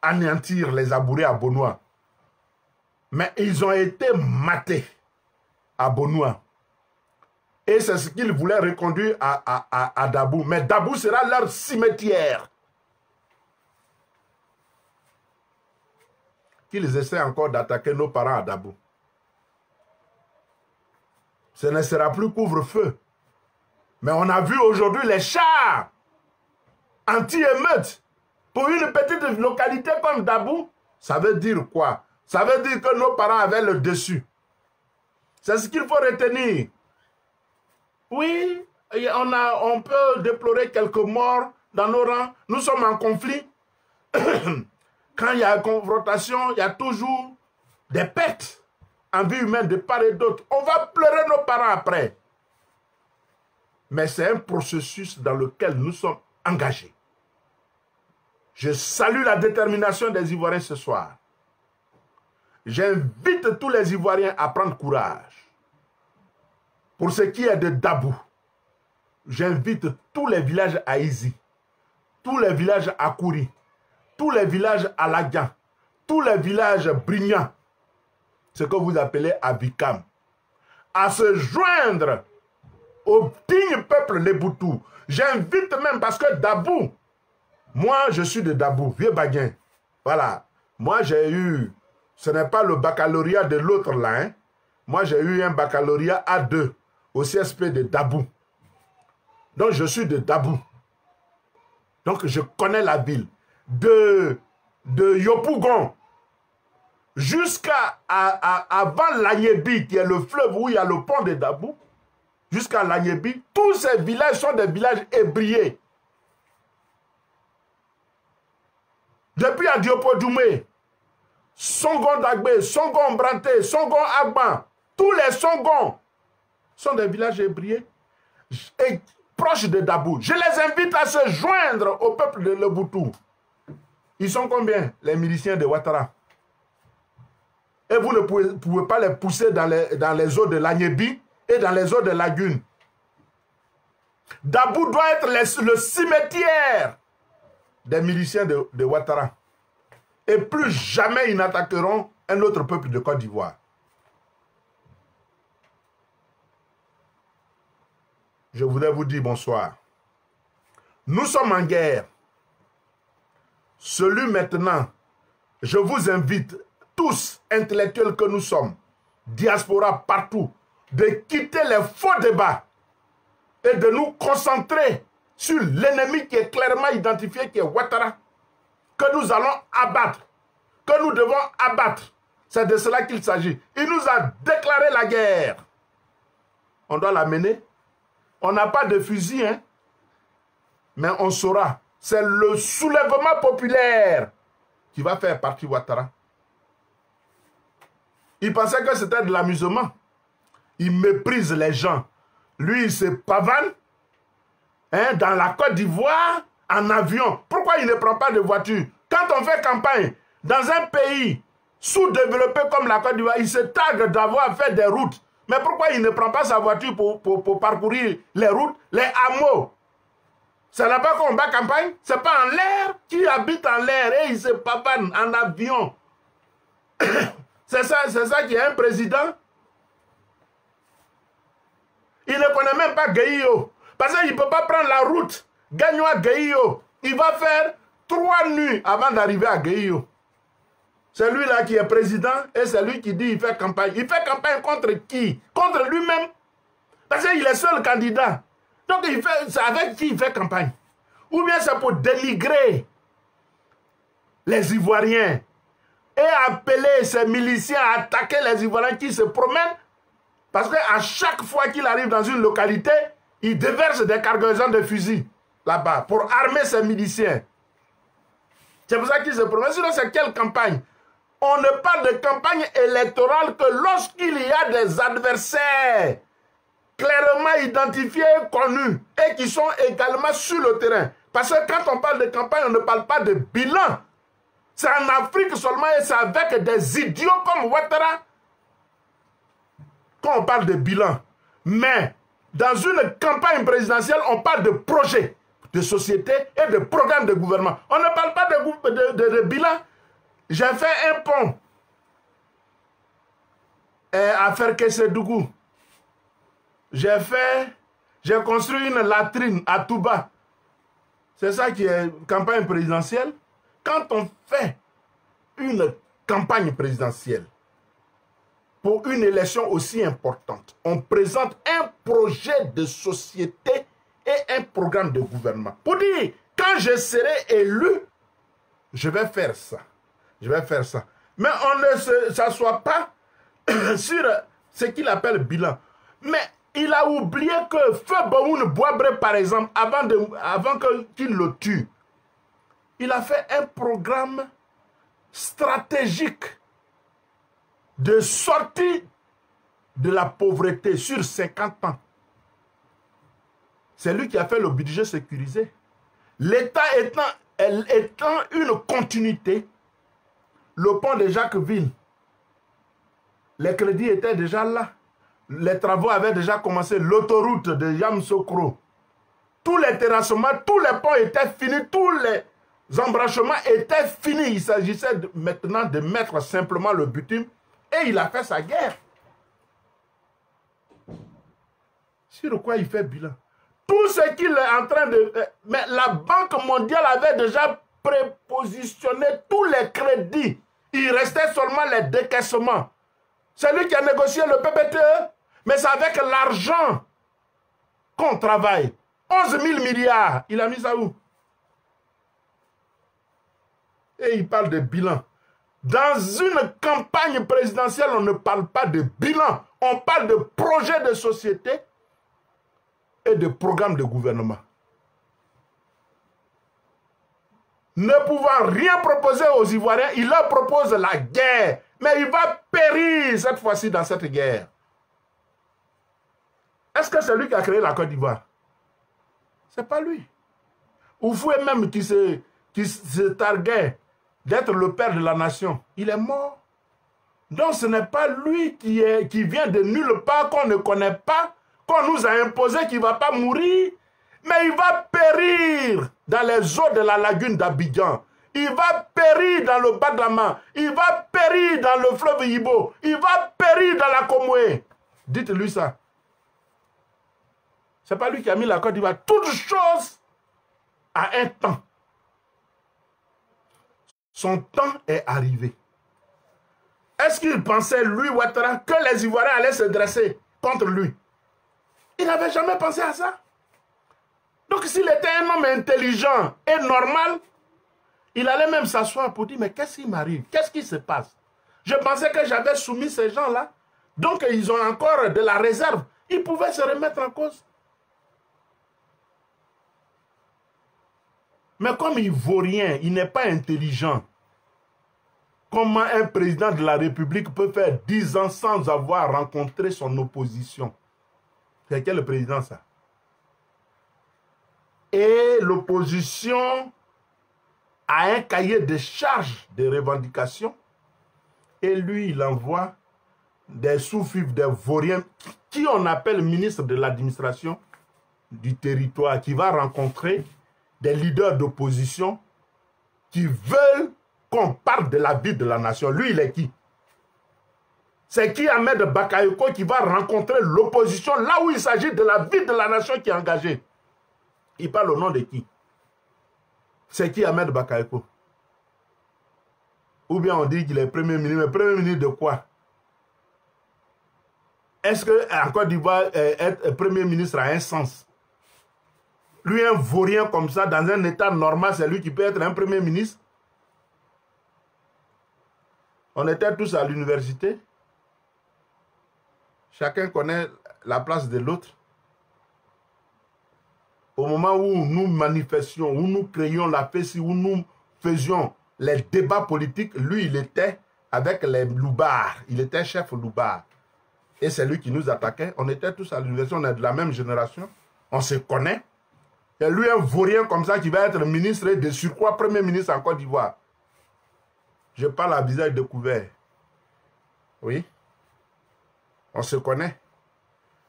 anéantir les Abourés à Bonoua. Mais ils ont été matés à Bonoua. Et c'est ce qu'ils voulaient reconduire à Dabou. Mais Dabou sera leur cimetière. Qu'ils essaient encore d'attaquer nos parents à Dabou. Ce ne sera plus couvre-feu. Mais on a vu aujourd'hui les chars anti-émeutes pour une petite localité comme Dabou. Ça veut dire quoi? Ça veut dire que nos parents avaient le dessus. C'est ce qu'il faut retenir. Oui, on peut déplorer quelques morts dans nos rangs. Nous sommes en conflit. Quand il y a une confrontation, il y a toujours des pertes en vie humaine de part et d'autre. On va pleurer nos parents après. Mais c'est un processus dans lequel nous sommes engagés. Je salue la détermination des Ivoiriens ce soir. J'invite tous les Ivoiriens à prendre courage. Pour ce qui est de Dabou, j'invite tous les villages à Izi, tous les villages à Kouri, tous les villages à Lagyan, tous les villages Brignan, ce que vous appelez Abikam, à se joindre au digne peuple Leboutou. J'invite même, parce que Dabou, moi je suis de Dabou, Vieux-Baguin. Voilà, moi j'ai eu, ce n'est pas le baccalauréat de l'autre là, hein. Moi j'ai eu un baccalauréat A2 au CSP de Dabou. Donc je suis de Dabou. Donc je connais la ville. De Yopougon jusqu'à avant Lagnébi, qui est le fleuve où il y a le pont de Dabou, jusqu'à Lagnébi, tous ces villages sont des villages ébriés. Depuis Adiopo-Doumé, Songon Dagbe, Songon Branté, Songon Agban, tous les Songons sont des villages ébriés et proches de Dabou. Je les invite à se joindre au peuple de Leboutou. Ils sont combien, les miliciens de Ouattara? Et vous ne pouvez pas les pousser dans les eaux de Lagnébi et dans les eaux de Lagune. Dabou doit être le cimetière des miliciens de Ouattara. Et plus jamais ils n'attaqueront un autre peuple de Côte d'Ivoire. Je voudrais vous dire bonsoir. Nous sommes en guerre. Celui maintenant, je vous invite, tous intellectuels que nous sommes, diaspora partout, de quitter les faux débats et de nous concentrer sur l'ennemi qui est clairement identifié, qui est Ouattara, que nous allons abattre, que nous devons abattre. C'est de cela qu'il s'agit. Il nous a déclaré la guerre. On doit la mener. On n'a pas de fusil, hein? Mais on saura. C'est le soulèvement populaire qui va faire partie Ouattara. Il pensait que c'était de l'amusement. Il méprise les gens. Lui, il se pavane, hein, dans la Côte d'Ivoire en avion. Pourquoi il ne prend pas de voiture? Quand on fait campagne dans un pays sous-développé comme la Côte d'Ivoire, il se targue d'avoir fait des routes. Mais pourquoi il ne prend pas sa voiture pour parcourir les routes, les hameaux? C'est là-bas qu'on bat campagne. C'est pas en l'air. Qui habite en l'air et il se pavane en avion? C'est ça qui est un président. Il ne connaît même pas Guéhio. Parce qu'il ne peut pas prendre la route Gagnoa-Guéhio. Il va faire 3 nuits avant d'arriver à Guéhio. C'est lui là qui est président et c'est lui qui dit qu'il fait campagne. Il fait campagne contre qui? Contre lui-même. Parce qu'il est seul candidat. Donc c'est avec qui il fait campagne? Ou bien c'est pour dénigrer les Ivoiriens et appeler ces miliciens à attaquer les Ivoiriens qui se promènent. Parce qu'à chaque fois qu'il arrive dans une localité, il déverse des cargaisons de fusils là-bas pour armer ses miliciens. C'est pour ça qu'il se promène. Sinon, c'est quelle campagne? On ne parle de campagne électorale que lorsqu'il y a des adversaires clairement identifiés et connus et qui sont également sur le terrain. Parce que quand on parle de campagne, on ne parle pas de bilan. C'est en Afrique seulement et c'est avec des idiots comme Ouattara qu'on parle de bilan. Mais dans une campagne présidentielle, on parle de projet de société et de programme de gouvernement. On ne parle pas de bilan. J'ai fait un pont à Ferkessédougou. J'ai construit une latrine à Touba. C'est ça qui est campagne présidentielle. Quand on fait une campagne présidentielle pour une élection aussi importante, on présente un projet de société et un programme de gouvernement. Pour dire, quand je serai élu, je vais faire ça. Je vais faire ça. Mais on ne s'assoit pas sur ce qu'il appelle bilan. Mais il a oublié que Feu Baoun Boabré, par exemple, avant qu'il le tue, il a fait un programme stratégique de sortie de la pauvreté sur 50 ans. C'est lui qui a fait le budget sécurisé. L'État étant une continuité, le pont de Jacquesville, les crédits étaient déjà là. Les travaux avaient déjà commencé. L'autoroute de Yamoussoukro, tous les terrassements, tous les ponts étaient finis, tous les embranchements étaient finis. Il s'agissait maintenant de mettre simplement le bitume et il a fait sa guerre. Sur quoi il fait bilan? Tout ce qu'il est en train de... Mais la Banque mondiale avait déjà prépositionné tous les crédits. Il restait seulement les décaissements. C'est lui qui a négocié le PPTE. Mais c'est avec l'argent qu'on travaille. 11 000 milliards. Il a mis ça où? Et il parle de bilan. Dans une campagne présidentielle, on ne parle pas de bilan. On parle de projet de société et de programme de gouvernement. Ne pouvant rien proposer aux Ivoiriens, il leur propose la guerre. Mais il va périr cette fois-ci dans cette guerre. Est-ce que c'est lui qui a créé la Côte d'Ivoire? Ce n'est pas lui. Oufoué même qui se targuait d'être le père de la nation, il est mort. Donc ce n'est pas lui qui vient de nulle part, qu'on ne connaît pas, qu'on nous a imposé qu'il ne va pas mourir. Mais il va périr dans les eaux de la lagune d'Abidjan. Il va périr dans le Badama. Il va périr dans le fleuve Ibo. Il va périr dans la Comoé. Dites-lui ça. Ce n'est pas lui qui a mis la Côte d'Ivoire. Toute chose a un temps. Son temps est arrivé. Est-ce qu'il pensait, lui, Ouattara, que les Ivoiriens allaient se dresser contre lui? Il n'avait jamais pensé à ça. Donc s'il était un homme intelligent et normal, il allait même s'asseoir pour dire, mais qu'est-ce qui m'arrive? Qu'est-ce qui se passe? Je pensais que j'avais soumis ces gens-là. Donc ils ont encore de la réserve. Ils pouvaient se remettre en cause. Mais comme il ne vaut rien, il n'est pas intelligent. Comment un président de la République peut faire 10 ans sans avoir rencontré son opposition? C'est quel président ça? Et l'opposition a un cahier de charges de revendications. Et lui, il envoie des sous-fifs, des vauriens, qui on appelle ministre de l'administration du territoire, qui va rencontrer des leaders d'opposition qui veulent qu'on parle de la vie de la nation. Lui, il est qui? C'est qui Ahmed Bakayoko qui va rencontrer l'opposition là où il s'agit de la vie de la nation qui est engagée. Il parle au nom de qui? C'est qui Ahmed Bakayoko? Ou bien on dit qu'il est premier ministre. Mais premier ministre de quoi? Est-ce qu'en Côte d'Ivoire, être premier ministre a un sens? Lui, un vaurien comme ça, dans un état normal, c'est lui qui peut être un premier ministre? On était tous à l'université. Chacun connaît la place de l'autre. Au moment où nous manifestions, où nous créions la PECI, où nous faisions les débats politiques, lui, il était avec les loubards. Il était chef loubard. Et c'est lui qui nous attaquait. On était tous à l'université, on est de la même génération. On se connaît. Et lui, un vaurien comme ça qui va être ministre et de surcroît premier ministre en Côte d'Ivoire. Je parle à visage découvert. Oui. On se connaît.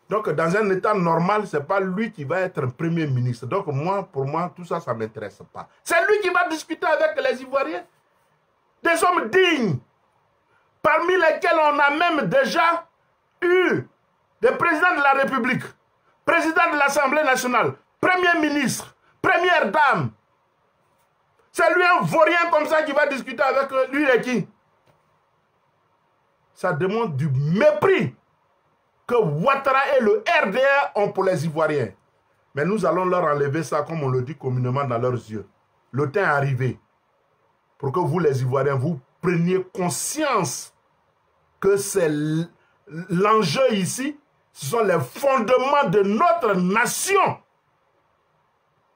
Donc, dans un état normal, ce n'est pas lui qui va être premier ministre. Donc, pour moi, tout ça, ça ne m'intéresse pas. C'est lui qui va discuter avec les Ivoiriens. Des hommes dignes, parmi lesquels on a même déjà eu des présidents de la République, président de l'Assemblée nationale, premier ministre, première dame. C'est lui un vaurien comme ça qui va discuter avec lui et qui? Ça demande du mépris que Ouattara et le RDR ont pour les Ivoiriens. Mais nous allons leur enlever ça, comme on le dit communément, dans leurs yeux. Le temps est arrivé pour que vous, les Ivoiriens, vous preniez conscience que c'est l'enjeu ici. Ce sont les fondements de notre nation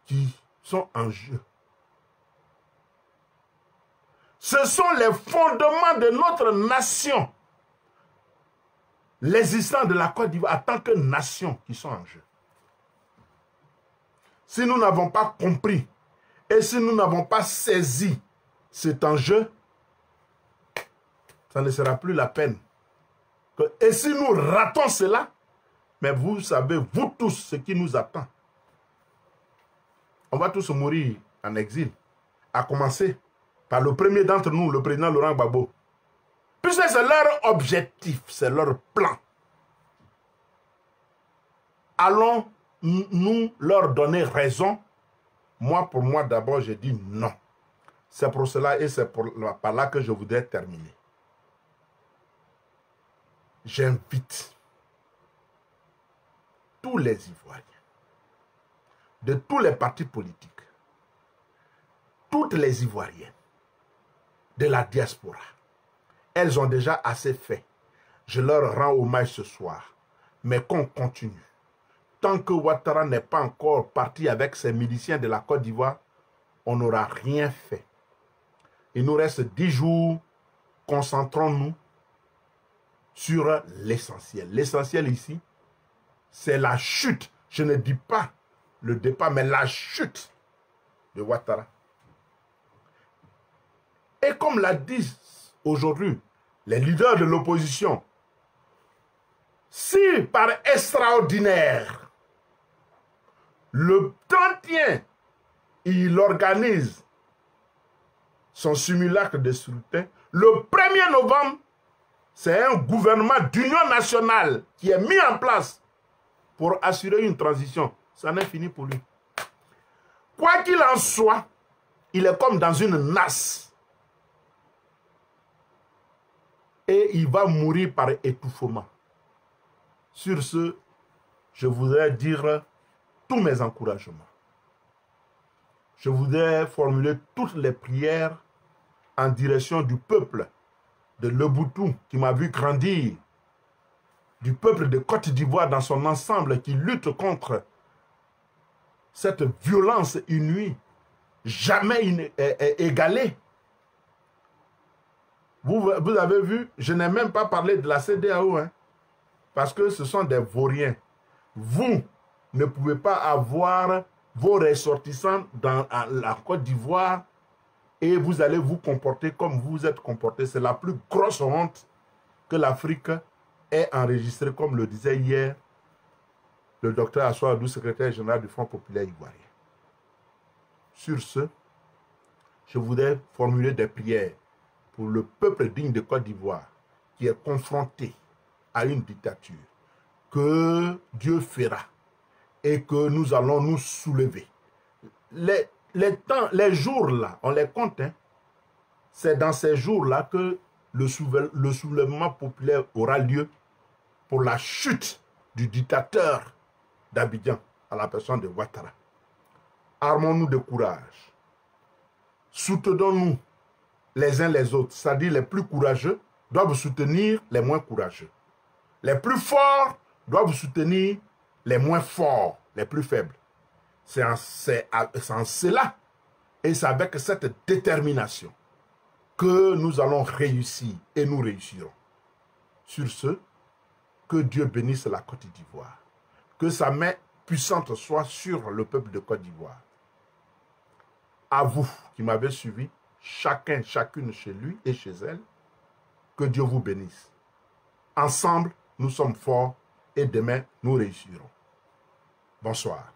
qui sont en jeu. Ce sont les fondements de notre nation, l'existence de la Côte d'Ivoire en tant que nation qui sont en jeu. Si nous n'avons pas compris et si nous n'avons pas saisi cet enjeu, ça ne sera plus la peine. Et si nous ratons cela, mais vous savez, vous tous, ce qui nous attend. On va tous mourir en exil, à commencer par le premier d'entre nous, le président Laurent Gbagbo. Puisque c'est leur objectif, c'est leur plan. Allons-nous leur donner raison? Moi, pour moi, d'abord, je dis non. C'est pour cela et c'est par là que je voudrais terminer. J'invite tous les Ivoiriens, de tous les partis politiques, toutes les Ivoiriennes, de la diaspora. Elles ont déjà assez fait. Je leur rends hommage ce soir. Mais qu'on continue. Tant que Ouattara n'est pas encore parti avec ses miliciens de la Côte d'Ivoire, on n'aura rien fait. Il nous reste 10 jours. Concentrons-nous sur l'essentiel. L'essentiel ici, c'est la chute. Je ne dis pas le départ, mais la chute de Ouattara. Et comme l'a dit aujourd'hui les leaders de l'opposition, si par extraordinaire, Le 31, il organise son simulacre de scrutin. Le 1er novembre, c'est un gouvernement d'union nationale qui est mis en place pour assurer une transition. Ça n'est fini pour lui. Quoi qu'il en soit, il est comme dans une nasse. Et il va mourir par étouffement. Sur ce, je voudrais dire tous mes encouragements. Je voudrais formuler toutes les prières en direction du peuple de Leboutou qui m'a vu grandir, du peuple de Côte d'Ivoire dans son ensemble qui lutte contre cette violence inouïe, jamais égalée. Vous avez vu, je n'ai même pas parlé de la CEDEAO, hein, parce que ce sont des vauriens. Vous ne pouvez pas avoir vos ressortissants dans la Côte d'Ivoire et vous allez vous comporter comme vous vous êtes comporté. C'est la plus grosse honte que l'Afrique ait enregistrée, comme le disait hier le docteur Assouadou, secrétaire général du Front populaire ivoirien. Sur ce, je voudrais formuler des prières pour le peuple digne de Côte d'Ivoire qui est confronté à une dictature que Dieu fera et que nous allons nous soulever. Les jours là, on les compte, hein. C'est dans ces jours-là que le soulèvement populaire aura lieu pour la chute du dictateur d'Abidjan à la personne de Ouattara. Armons-nous de courage. Soutenons-nous les uns les autres, c'est-à-dire les plus courageux doivent soutenir les moins courageux. Les plus forts doivent soutenir les moins forts, les plus faibles. C'est en cela et c'est avec cette détermination que nous allons réussir et nous réussirons. Sur ce, que Dieu bénisse la Côte d'Ivoire. Que sa main puissante soit sur le peuple de Côte d'Ivoire. À vous qui m'avez suivi, chacune chez lui et chez elle, que Dieu vous bénisse. Ensemble, nous sommes forts et demain, nous réussirons. Bonsoir.